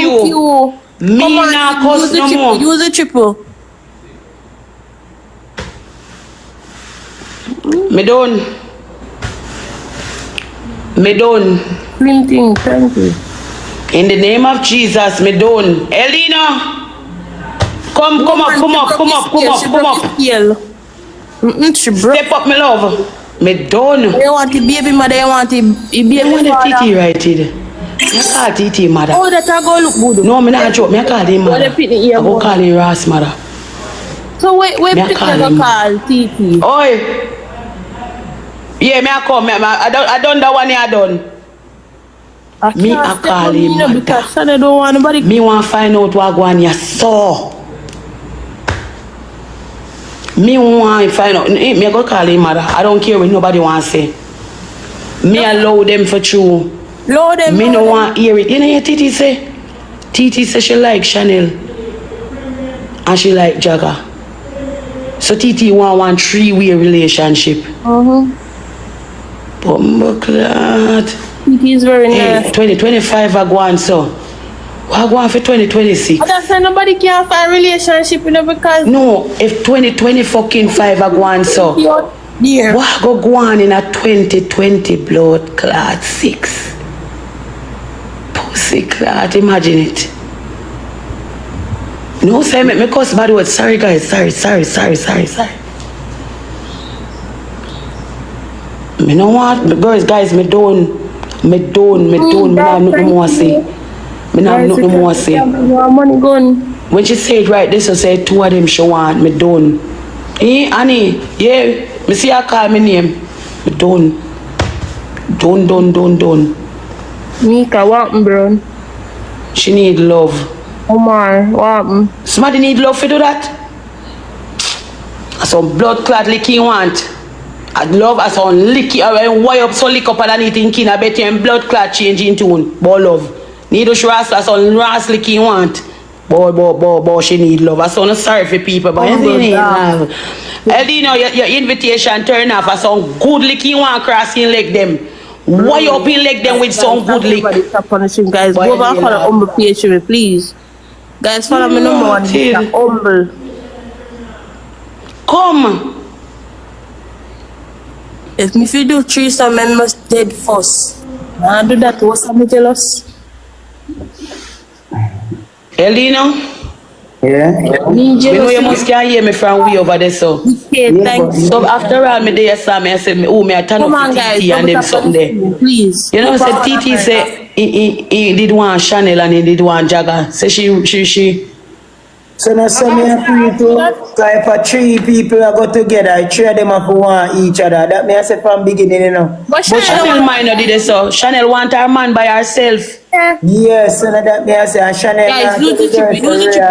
you. Me not cuss no more. Use the triple. Me done. Same thing, thank you. In the name of Jesus, me done. Elena, come up. Step up, my love. Me done. They want the baby mother, they want the baby father. father. I want the TT right here. I call TT mother. Oh, that I go look good. No, me not joke. Me call him mother. I go call him Ross mother. So wait, pick call TT. Oi. Yeah, me I come. I done that one. I done. Me I call him mother. Because I don't want nobody. Me want to find out what going on you saw. Me want to find out. Me go call him mother. I don't care what nobody want to say. Me allow them for true. Load them. Me no want to hear it. You know what Titi say? Titi say she like Shanel. And she like Jagga. So Titi want one three-way relationship. Bumbleclad. Titi is very nice. 2025 I go on so. What go on for 2026? But that's why nobody can find relationship, you know, because no, if 2025 I go on so. Yeah. What go on in a 2020 blood clot 6? Pussy clot, imagine it. No, say me cuss bad words. Sorry guys, sorry. Me no want guys, me don't me not nothing more say. Me not nothing more say. Money gone. When she said right this, I said two of them she want, me done. Annie, yeah, me see her call me name. Me done. Mika, what happened, bro? She need love. Omar, what happened? Somebody need love to do that? Some blood clot licking want. I love as on licky why up so lick up and anything kin I bet you and blood clot changing tune. But love. Need to show us as on ras licking want. But she need love. I so sorry for people, but you need love. You know your invitation turn off as some good licking one crossing leg them. Why you up in leg them with some good lick? Stop punishing guys. Go over for the humble page, please. Guys, follow me number one. Mr. Humble. Come. If me do threesome, I must dead first. I do that. What's something tell us? Elino? Yeah? You know you must can hear me from way over there, so. Okay, thank you. So after all, me there saw me, I said, me I turn Come up on, to guys. TT and then something there. Please. You know, said TT say he did one Shanel and he did one Jagger. Say she. So now some me agree to, if for 3 people are go together, 3 of them have to want each other. That me I say from beginning, you know. But Shanel minor did it so. Shanel want her man by herself. Yes, and that me I say, and Shanel guys, lose the chip,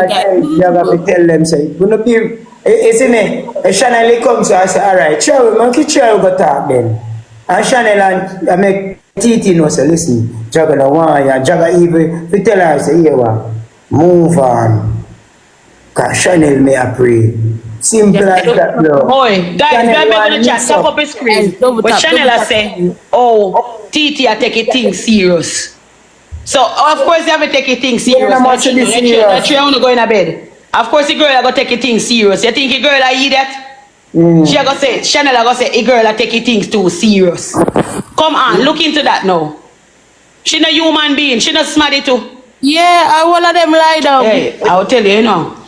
guys. You have to tell them, say, you know, isn't it? If Shanel comes, so I say, alright, sure, monkey chair go talk then. And Shanel and I make TT know, say, listen, Jagger no want ya, Jagger even, we tell her, say, here one, move on. Cause Shanel may I pray. Simple as that, bro. Boy, guys, we are going to chat, top up his screen. But Shanel has said, oh, TT are taking things serious. So, of course, they have to take it things serious. That's why I want to go in a bed. Of course, the girl are going to take it things serious. You think the girl are idiot? She are going to say, Shanel are going to say, the girl are taking things too serious. Come on, look into that now. She not human being. She not smarty too. Yeah, I want of them lie down. Hey, I'll tell you, you know.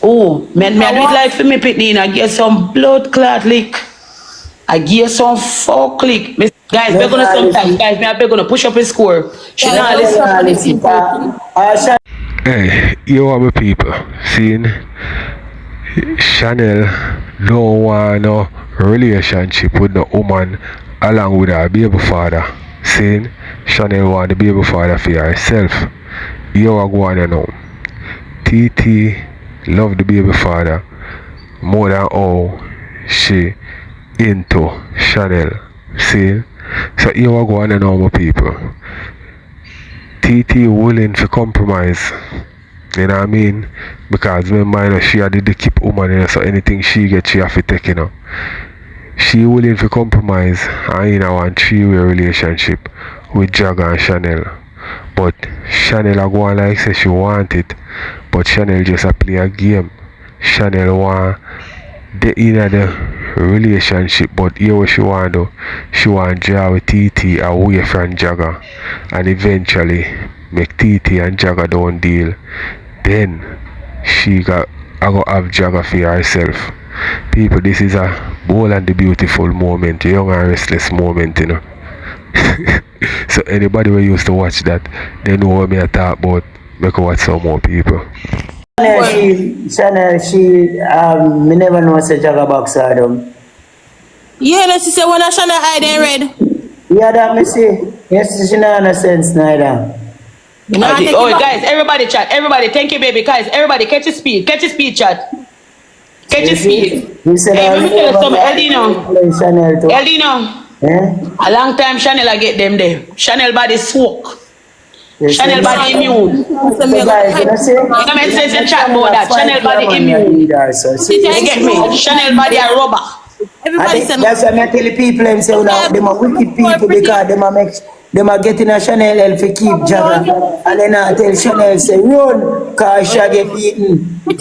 Oh, man, I do it like for me, Pitney. I get some blood clot lick. I get some fuck lick. Guys, we're gonna sometimes, guys, we're gonna push up his score. She not listen. Hey, you are my people. Seeing Shanel don't want no relationship with no woman along with her baby father. Seeing Shanel want the baby father for herself. You are going to know. TT love the baby father more than how she into Shanel. See? So you are going to know my people. TT willing to compromise. You know what I mean? Because remember, you know, she had the keep woman, you know, so anything she gets, she have to take, you know. She willing to compromise and you know, a 3-way relationship with Jagger and Shanel. But Shanel go on like say she want it, but Shanel just a play a game. Shanel want the inner the relationship, but here what she want do, she want draw with TT away from Jagger and eventually make TT and Jagger don't deal. Then she go have Jagger for herself. People, this is a bold and the beautiful moment, a young and restless moment, you know. So anybody who used to watch that, they know what me I talk about. Make watch some more people. Shanel, me never know say Jagger box Adam. Yeah, let's say when I Shanel eye then red. Yeah, that me see. Yes, she not no sense neither. Oh, guys, everybody chat. Everybody, thank you, baby. Guys, everybody, catch your speed. Catch your speed, chat. Catch your speed. You said hey, let me tell you something, Eldino. Eldino. Yeah? A long time Shanel I get them there. Shanel body swoke. Yes, Shanel body immune. So guys, you know say? You make sense in chat about that. Shanel body immune. You get me? Shanel body a rubber. Everybody say that's why I tell the people and say them are wicked people because them are getting a Shanel help to keep Jagger. And then I tell Shanel say run cause she get eaten. Of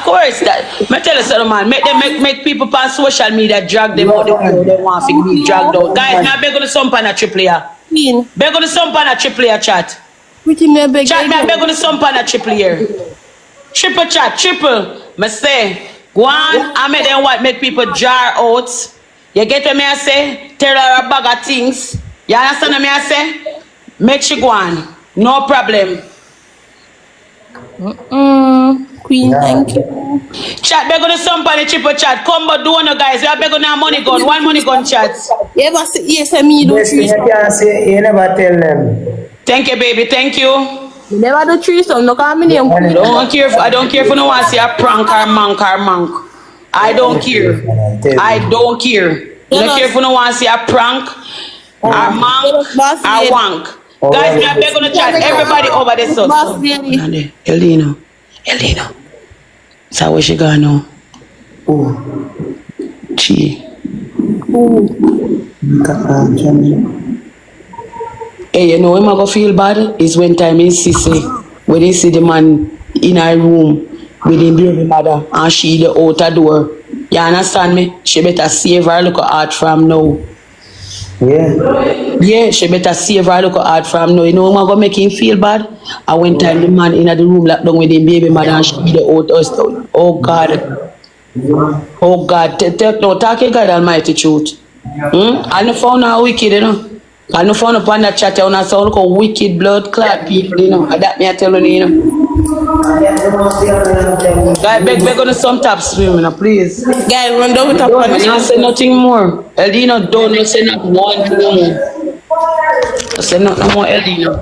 course, that me tell you something, man. Make them make people on social media drag them out the way they want to be dragged out. Guys, now beg on the sump on a triple here. Beg on the sump on a triple here, chat. Chat me beg on the sump on a triple here. Triple chat, triple. Me say, go on, I make them what make people jar out. You get what me I say? Tell her a bag of things. You understand what me I say? Make she go on. No problem. Queen, thank you. Chat, beg on the sump on the triple chat. Come but do no guys. We are beg on our money gun. One money gun chat. You ever say yes and me do threesome? You never tell them. Thank you, baby. Thank you. You never do threesome. No call me name. I don't care if no one see a prank or monk. I don't care. I don't care. You don't care if no one see a prank or monk or wank. Guys, we are beg on the chat. Everybody over there. So. Elino. So where she going now? She. Hey, you know him I go feel bad is when time is say when they see the man in her room with him baby mother and she the outer door. You understand me? She better save her look heart from now. Yeah. Yeah, she better save her look heart from now. You know him I go make him feel bad. And when time the man in the room locked down with him baby mother and she the outer. Oh God. Oh God. No, talk your God almighty truth. I no found her wicked, you know. I no found upon that chat on sound look how wicked blood clot people, you know. That me I tell you, you know. Guy, beg on some top swim, you know, please. Guy, run down with a Don't say nothing more. Eldino, don't say not one more. Say nothing more, Eldino.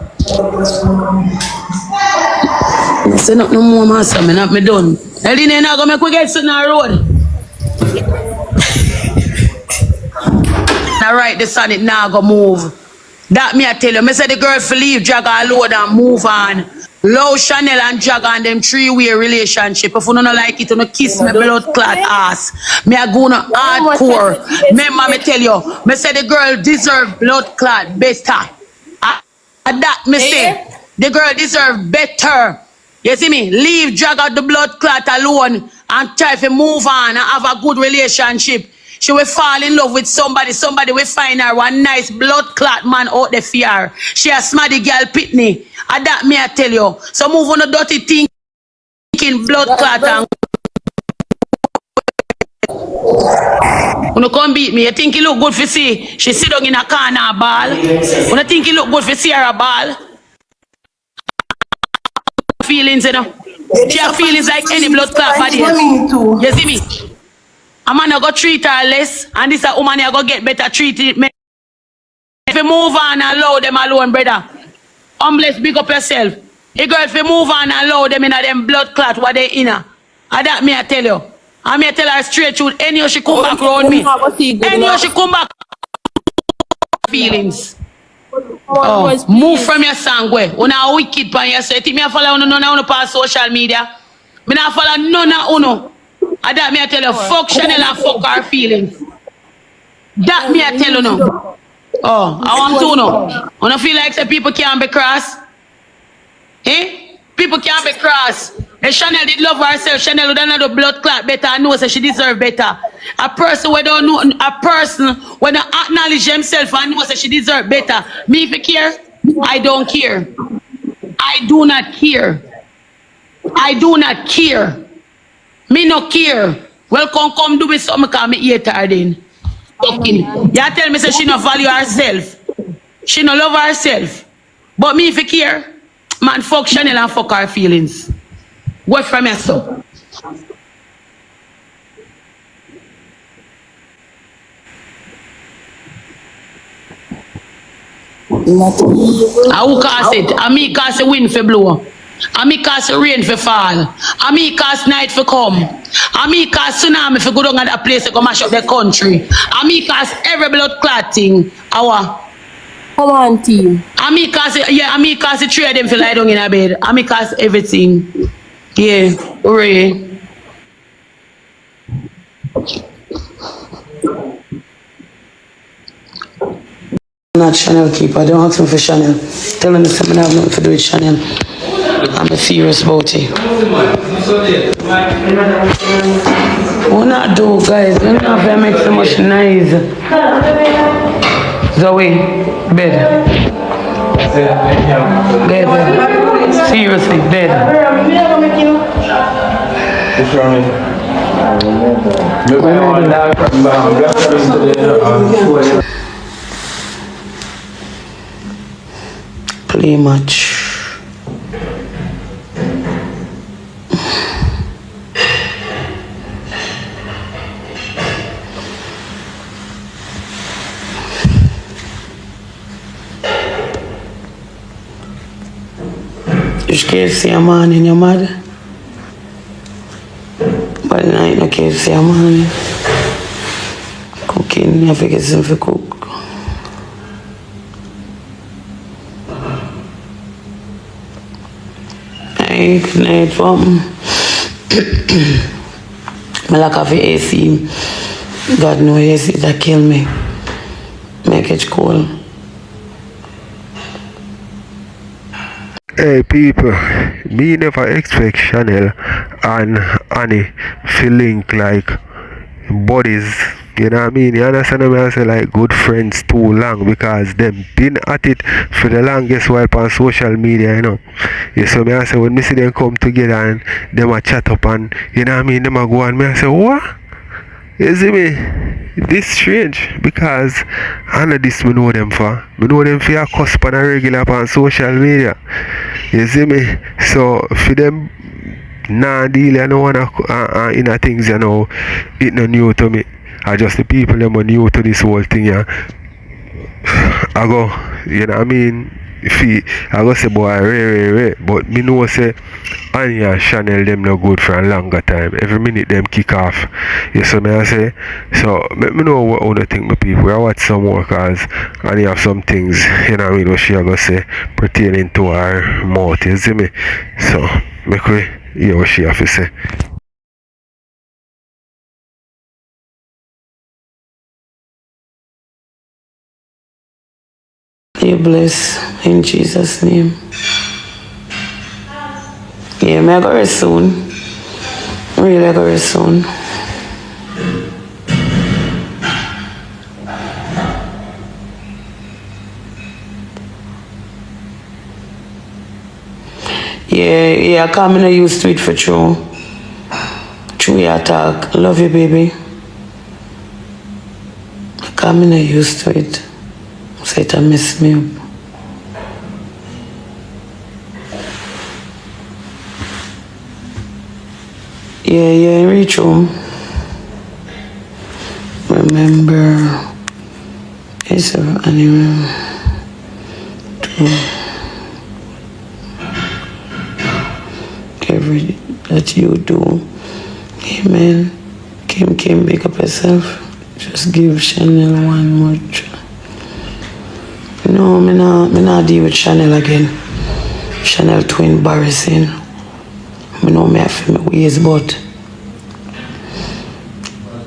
Say nothing more, master. Me not me done. Eldino, you not gonna make we get sitting on the road. Now right, the sun it now go move. That me I tell you, me say the girl for leave, drag her load and move on. Low Shanel and drag on them 3-way relationship. If you don't like it, you don't kiss me blood clot ass. Me I go no hardcore. Remember me tell you, me say the girl deserve blood clot better. That me say, the girl deserve better. You see me? Leave drag out the blood clot alone and try to move on and have a good relationship. She will fall in love with somebody. Somebody will find her one nice blood clot man out the fear. She a smarty girl pitney. And that me I tell you. So move on a dirty thinking blood clot and when you come beat me, you think it look good for see? She sit down in a corner ball. When you think it look good for see her a ball? Feelings, you know. She have feelings like any blood clot body. You see me? A man go treat her less, and this a woman you go get better treatment. If you move on and allow them alone, brother. Humbless, big up yourself. A girl, if you move on and allow them in a them blood clot what they in her. And that me I tell you. And me I tell her straight truth. Any she come back around me. Any she come back feelings. Oh, move from your song way. When I wicked pan yourself. Me I follow none of pass social media. Me not follow none of uno. And that me I tell you, fuck Shanel and fuck her feelings. That me I tell you no. Oh, I want to know. When I feel like say people can't be cross. Eh? People can't be cross. If Shanel did love herself, Shanel would another blood clot better and know that she deserve better. A person who don't know, a person when they acknowledge himself and know that she deserve better. Me if you care, I don't care. I do not care. I do not care. Me no care. Well, come do me something because me hate her then. You tell me say she no value herself. She no love herself. But me if you care, man, fuck Shanel and fuck her feelings. What from me so? I who cause it? I me cause the wind for blow. I me cause the rain for fall. I me cause night for come. I me cause tsunami for go down at that place to come mash up the country. I me cause every blood clot thing. Our come on, team. I me cause the three of them for lie down in a bed. I me cause everything. Yeah, hooray. I'm not Shanel keeper. Don't ask me for Shanel. Tell them something I have nothing to do with Shanel. I'm serious about it. What not do, guys? You know if I make so much noise. Zoe, bed. Bed. Seriously, bed. Play much. You scared to see a man in your mother? But now you don't care to see a man cooking, you have to get something to cook. Hey, good night, fam. I like have the AC. God knows AC that kill me. Make it cool. Hey people, me never expect Shanel and Annie to link like buddies. You know what I mean? You understand what I say? Like good friends too long because them been at it for the longest while on social media, you know. Yeah, so me I say when me see them come together and them a chat up and you know what I mean, them a go and me I say, what? You see me? This strange because I know this me know them for. Me know them for a cusp on a regular on social media. You see me? So for them nah deal I don't wanna in a things you know it no new to me. I just the people them are new to this whole thing yeah. I go, you know what I mean? I go say boy rare, but me know say Anya and Shanel them no good for a longer time. Every minute them kick off. You see me I say? So me know what other think my people. I watch some more cause Anya have some things, you know what I mean, what she a go say pertaining to her mouth, you see me? So make we hear what she have to say. You bless in Jesus' name. Yeah, me I go rest soon. Really I go rest soon. Yeah, I come in used to it for true. True yeah talk. Love you baby. I come in used to it. So it mess me up. Yeah, reach home. Remember, it's anyway. Every that you do, amen. Kim, make up yourself. Just give Shanel one more try. No, me not deal with Shanel again. Shanel too embarrassing. I know me have my ways, but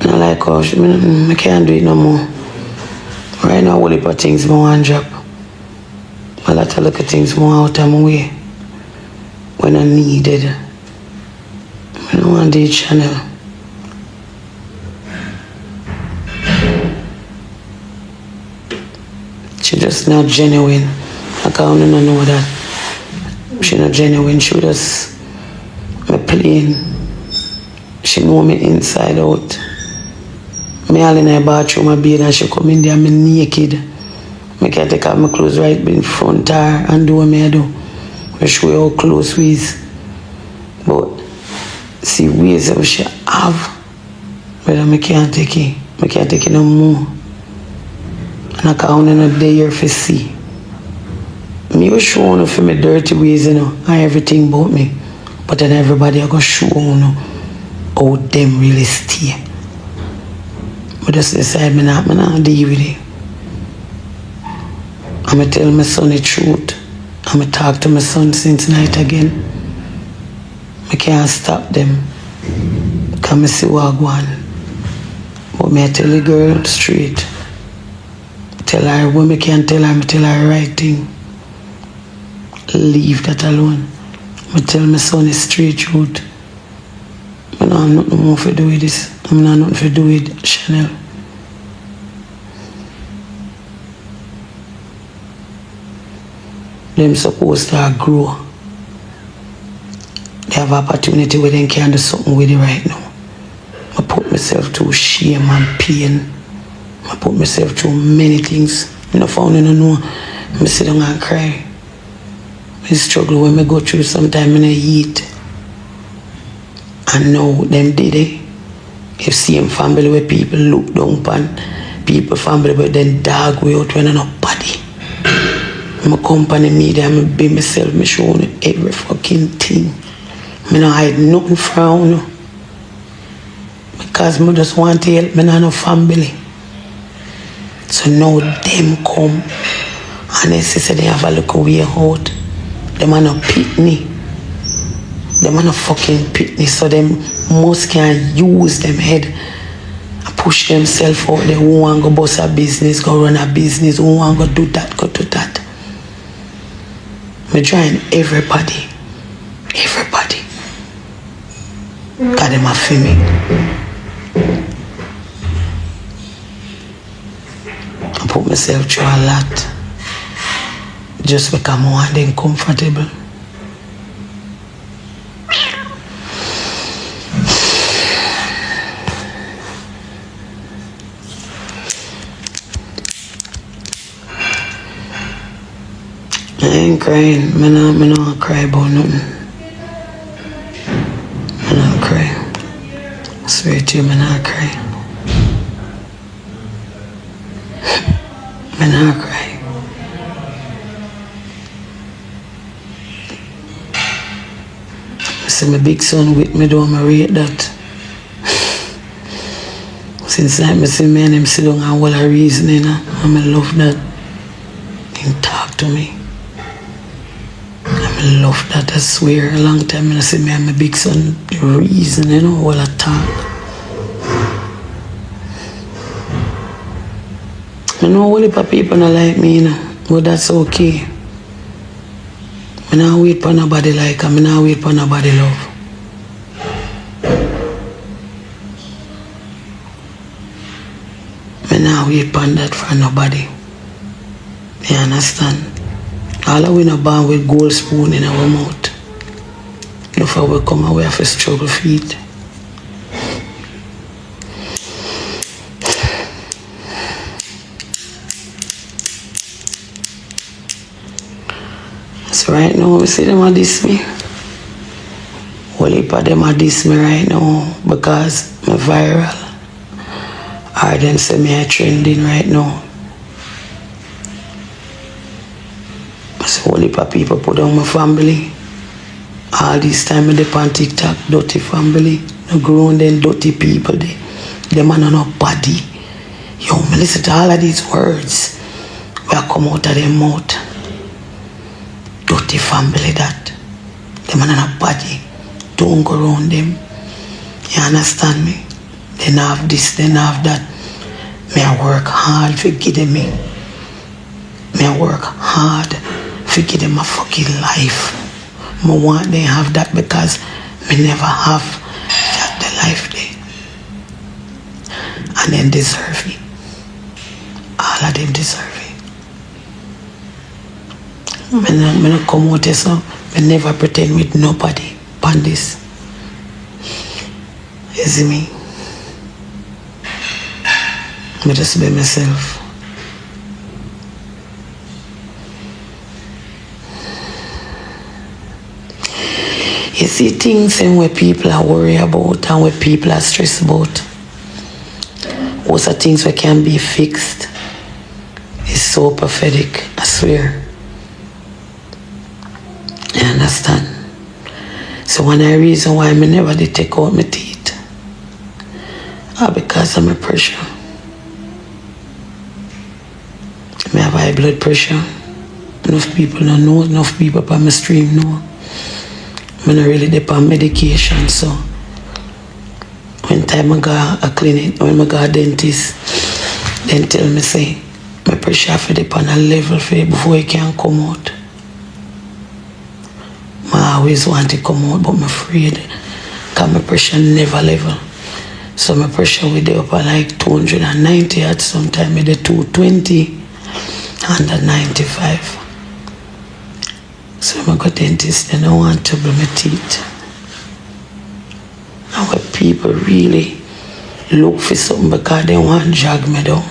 I like how I can't do it no more. Right now, all heap of things I want to drop. A lot of little things more out of my way when I needed. I don't want to date Shanel. She just not genuine. I can't even know that. She not genuine. She just me plain. She know me inside out. Me all in her bathroom, my bed, and she come in there, me naked. Me can take off my clothes right in front of her and do what me I do. I show her how close we is. But see ways that she have, but I can't take it. I can't take it no more. And I can't even dare to see. Me was showing for my dirty ways, you know, and everything about me. But then everybody I go show you know, how them really stay. But just decide me not deal with it. I'ma tell my son the truth. I'ma talk to my son since night again. I can't stop them. Come see what I want. But me I tell the girl straight. Tell her what me can't tell her, me tell her the right thing. Leave that alone. I tell my son the straight truth. I don't have nothing more to do with this. I don't have nothing to do with Shanel. Them supposed to grow. They have opportunity where they can do something with it right now. I put myself through shame and pain. I put myself through many things. I don't found no know. I sit down and cry. I struggle when I go through sometimes I eat. I know them did it. If same family where people look down upon people family but then dog way out when I nobody. I'm a company media, I'm be myself, me show you every fucking thing. I don't hide nothing from you. Because I just want to help me and no family. So now them come and they say they have a look way out. Them are not pitney. Them are not fucking pitney. So them most can use them head and push themselves out there. Who want to go bust a business, go run a business, who want to do that, go do that. Me join everybody. Everybody. Cause them a feel me. I put myself through a lot. Just because I want them comfortable. I ain't crying. I not cry about nothing. I not cry. I swear to you, I not cry. I not cry. I see my big son with me, though I rate that. Since I see me and him sit down and all the reason, you know, I love that. He talk to me. I love that, I swear. A long time I see me and my big son reason, you know, all the talk. I know all the people don't like me, you know, but that's okay. I don't wait for nobody like him, I don't wait for nobody love. I don't wait for that for nobody. You understand? All of we not born with gold spoon in our mouth. Before we come away, we have to struggle feet. So right now, we see them a diss me. Whole heap of them a diss me right now because I'm viral. Or them say me a trending right now. So whole heap of people put down my family. All this time I dey on TikTok, dirty family. No grown then dirty people they. Them are no body. Yo, me listen to all of these words where come out of their mouth. Dirty family that. Them are no body. Don't go around them. You understand me? They not have this, they not have that. Me I work hard for give them me. Me I work hard for give them a fucking life. I want them have that because me never have that the life they. And them deserve it. All of them deserve it. Me not come out here so me never pretend with nobody on this. You see me? Me just be myself. You see things and where people are worried about and where people are stressed about. Those are things that can be fixed. It's so pathetic, I swear. You understand? So one of the reasons why I never did take out my teeth are because of my pressure. I have high blood pressure. Enough people don't know, enough people on my stream know. I'm not really depend on medication, so when time I go a clinic, when I go a dentist, then tell me say my pressure for depend on a level for it before it can come out. I always want to come out, but I'm afraid because my pressure never level. So my pressure will be up at like 290 at some time, maybe 220 and 95. So when I go to dentist, then I want to brush my teeth. And when people really look for something because they want to drag me down.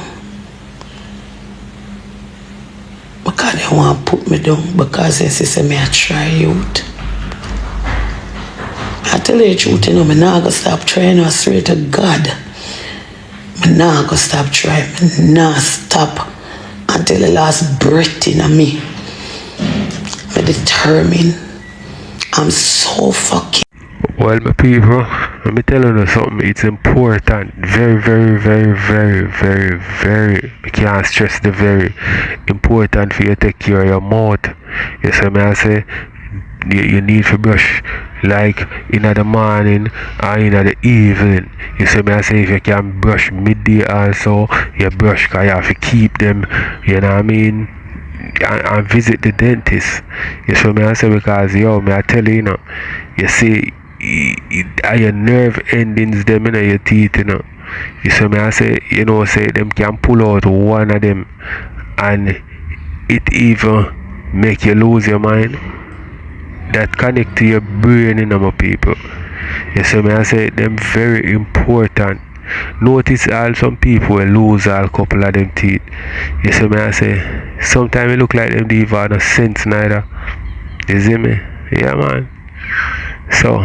Because they want to put me down. Because they say me I try out. I tell you the truth, you know, I'm not going to stop trying. I swear to God. I'm not going to stop trying. I'm not stop until the last breath in me. I'm determined. I'm so fucking. Well, my people, let me tell you something. It's important. Very, very, very, very, very, very. I can't stress the very important for you to take care of your mouth. You see me, I say, you need to brush like in the morning or in the evening. You see me, I say if you can brush midday also, you brush because you have to keep them, you know what I mean, and visit the dentist. You see me I say, because yo, me I tell you, you know, you see your nerve endings them in your teeth, you know. You see me I say, you know, say them can pull out one of them and it even make you lose your mind. That connect to your brain, you know, my people. You see me I say, them very important. Notice all some people will lose all couple of them teeth. You see me I say, sometimes it look like them don't even have no sense neither. You see me? Yeah, man. So,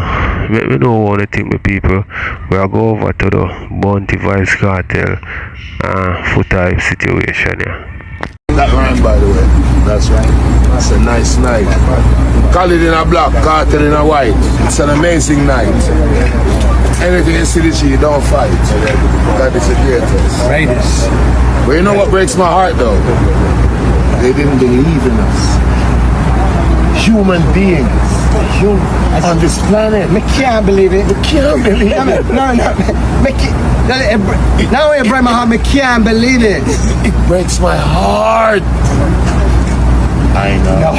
let me know one thing, my people. We'll go over to the Bounty Vybz Kartel foota situation, yeah. That rhyme, by the way. That's right. That's a nice night. Call it in a black, Kartel in a white. It's an amazing night. Anything you see this year, don't fight. God is the greatest. Greatest. But you know what breaks my heart, though? They didn't believe in us. Human beings. On this planet. I can't believe it. I can't believe it. No. Now it breaks my heart. I can't believe it. It breaks my heart. I know.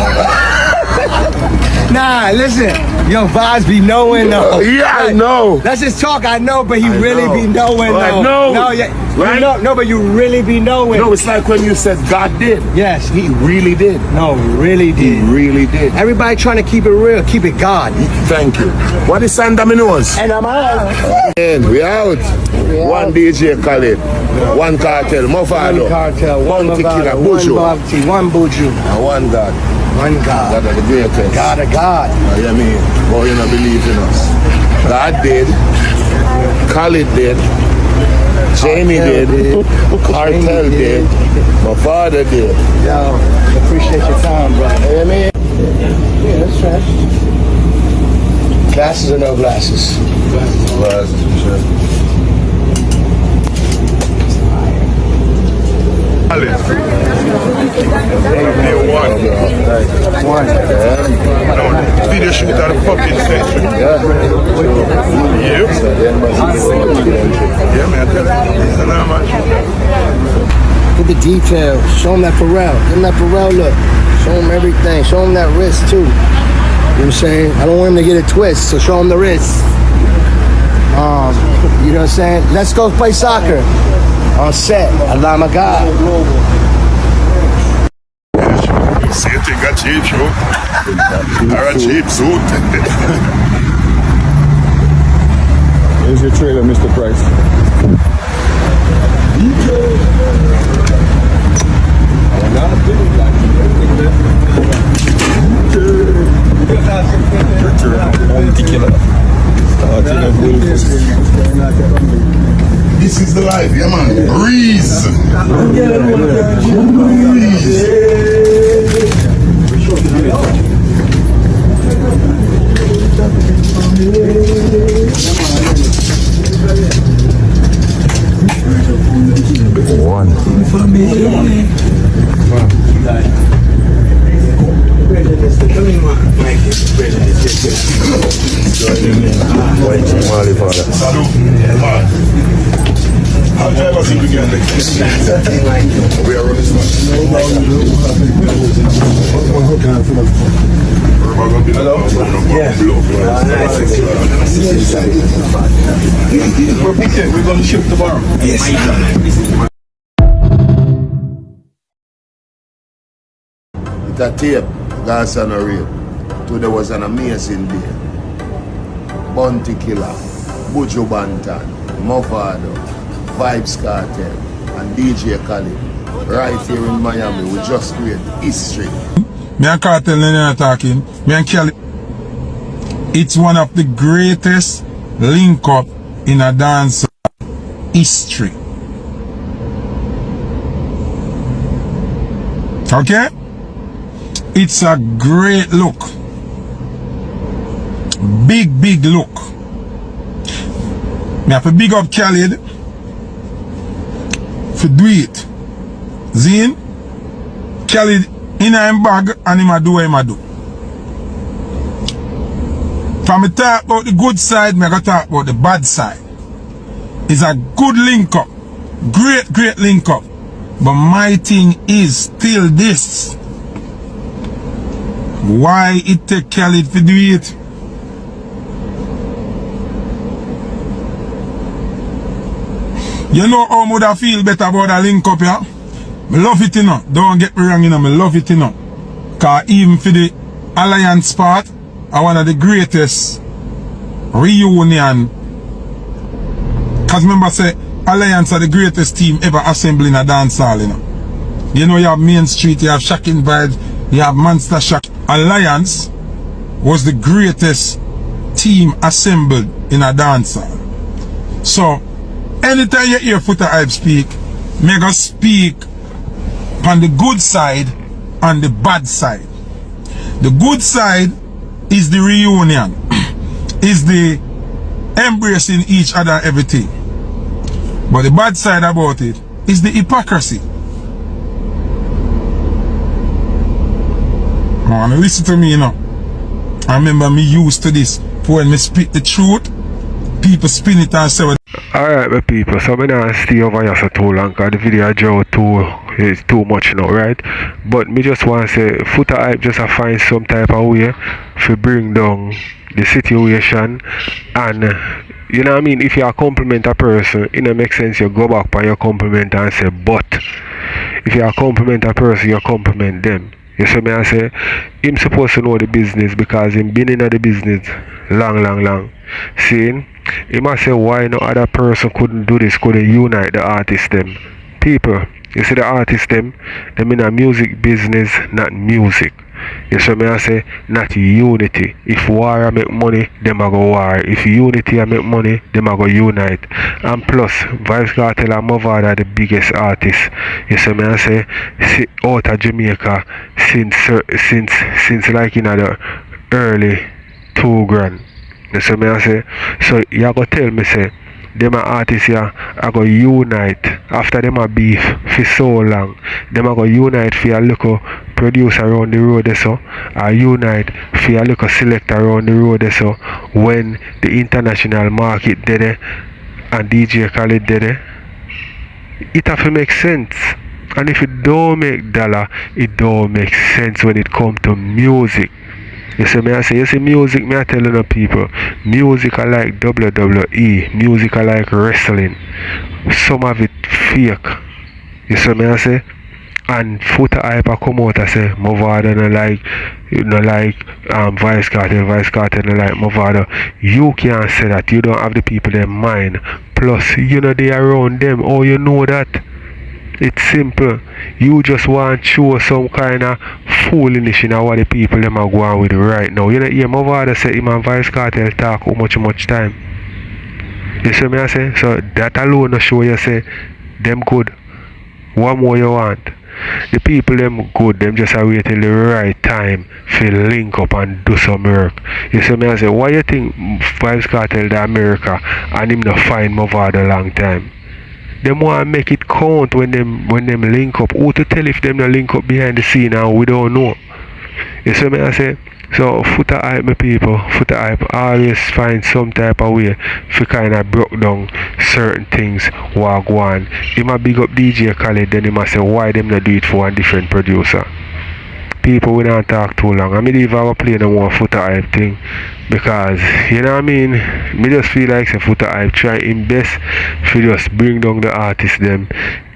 Nah, listen. Yo, vybz be knowing though. Yeah, I know. Let's just talk. I know, but he really be knowing though. I know. No, yeah. Right? No, but you really be knowing. No, it's like when you said God did. Yes. He really did. No, he really did. He really did. Everybody trying to keep it real, keep it God. Thank you. What is San Domino's? And I'm out. And we out. One DJ Cked, one Kartel, Mofado, One Kartel, one Tequila, Mavado, Buju, one barbz, one Buju. and one God. One God. God of the greatest. God of God. You know what I mean? But you don't believe in us. God did. Cked did. Jamie did. Kartel did. My father did. Yo, appreciate your time, bro. You know what I mean? Yeah, that's trash. Glasses or no glasses? Glasses, sure. Video shoot at the fucking section. Yeah. Yeah, man, I tell you. It's an arm shoot. Look at the detail. Show them that Pharrell. Give them that Pharrell look. Show them everything. Show them that wrist too. You know what I'm saying? I don't want him to get a twist, so show him the wrist. You know what I'm saying? Let's go play soccer. On set. Allah my God. See you think a cheap show. Or a cheap suit. Here's your trailer, Mr. Price. This is the life, yeah man. Breeze. How did I ever see again? We are running We're going to ship tomorrow. Yes. It's a tape, that's on a reel. Today was an amazing day. Bounty Killer, Buju Bantan, Mofado, Vybz Kartel, and DJ Cked, right here in Miami. We just create history. Me and Kartel are talking. Me and Kelly. It's one of the greatest link up in a dance history. Okay? It's a great look. Big look. Me have to big up Cked for do it. Zine, Cked in a bag and him a do what him a do. From me talk about the good side, me gotta talk about the bad side. It's a good link up. Great link up. But my thing is still this. Why it take Cked to do it? You know how would I feel better about a link up here? I love it, you know. Don't get me wrong, you know. I love it, you know. Because even for the Alliance part, are one of the greatest reunion. Because remember, say, Alliance are the greatest team ever assembling a dance hall, you know. You know, you have Main Street, you have Shocking Vibes, you have Monster Shock. Alliance was the greatest team assembled in a dance hall. So, anytime you hear Foota Hype speak, me go speak on the good side and the bad side. The good side is the reunion, is the embracing each other and everything. But the bad side about it is the hypocrisy. Man, listen to me, you know. I remember me used to this for when me speak the truth, people spin it and say what. Alright, my people, so I'm not stay over here so too long because the video I draw is too much now, right? But me just want to say, Foota Hype just a find some type of way to bring down the situation. And you know what I mean, if you compliment a person, it don't make sense you go back by your compliment and say but. If you compliment a person, you compliment them. You see me, I say him supposed to know the business because him been in the business long. Seeing he must say why no other person couldn't do this, couldn't unite the artists them. People, you see the artists them in a music business, not music. You see me, I say not unity. If war I make money, them I go war. If unity I make money, them I go unite. And plus, Vybz Kartel and Mavado are the biggest artists. You see me, I say out of Jamaica since like in the early 2 grand. You see me, I say, so you go tell me say them artists here are going to unite after them a beef for so long. Them are going to unite for a little producer around the road so, or unite for a little selector around the road so, when the international market did it and DJ Cked did it. It have to make sense. And if it don't make dollar, it don't make sense when it comes to music. You see me, I say, you see music, me I telling the people, music I like WWE, music I like wrestling. Some of it fake. You see me, I say, and Foota Hype I come out and say, Mavado no like Vybz Kartel no like Mavado. You can't say that, you don't have the people in mind. Plus, you know they around them, oh you know that. It's simple. You just want to show some kind of foolishness in what the people them are going with right now. You know, yeah, Mavado say him and Vybz Kartel talk how much time. You see me I say? So that alone will show you say them good. What more you want? The people them good, them just are waiting the right time to link up and do some work. You see me I say, why you think Vybz Kartel the America and him not find Mavado long time? Them want to make it count when them link up. Who to tell if them not link up behind the scene and we don't know. You see me I say? So Foota Hype my people, Foota Hype always find some type of way to kind of broke down certain things what go on. He might big up DJ Cked, then he must say why them not do it for a different producer. People we don't talk too long. I mean if I play no more Foota Hype thing because you know what I mean, me just feel like say Foota Hype try his best to just bring down the artists them.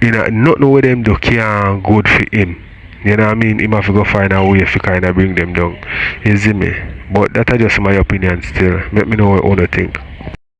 You know, nothing with them do can good for him. You know what I mean? He have to go find a way to kind of bring them down. You see me? But that's just my opinion still. Let me know what you think.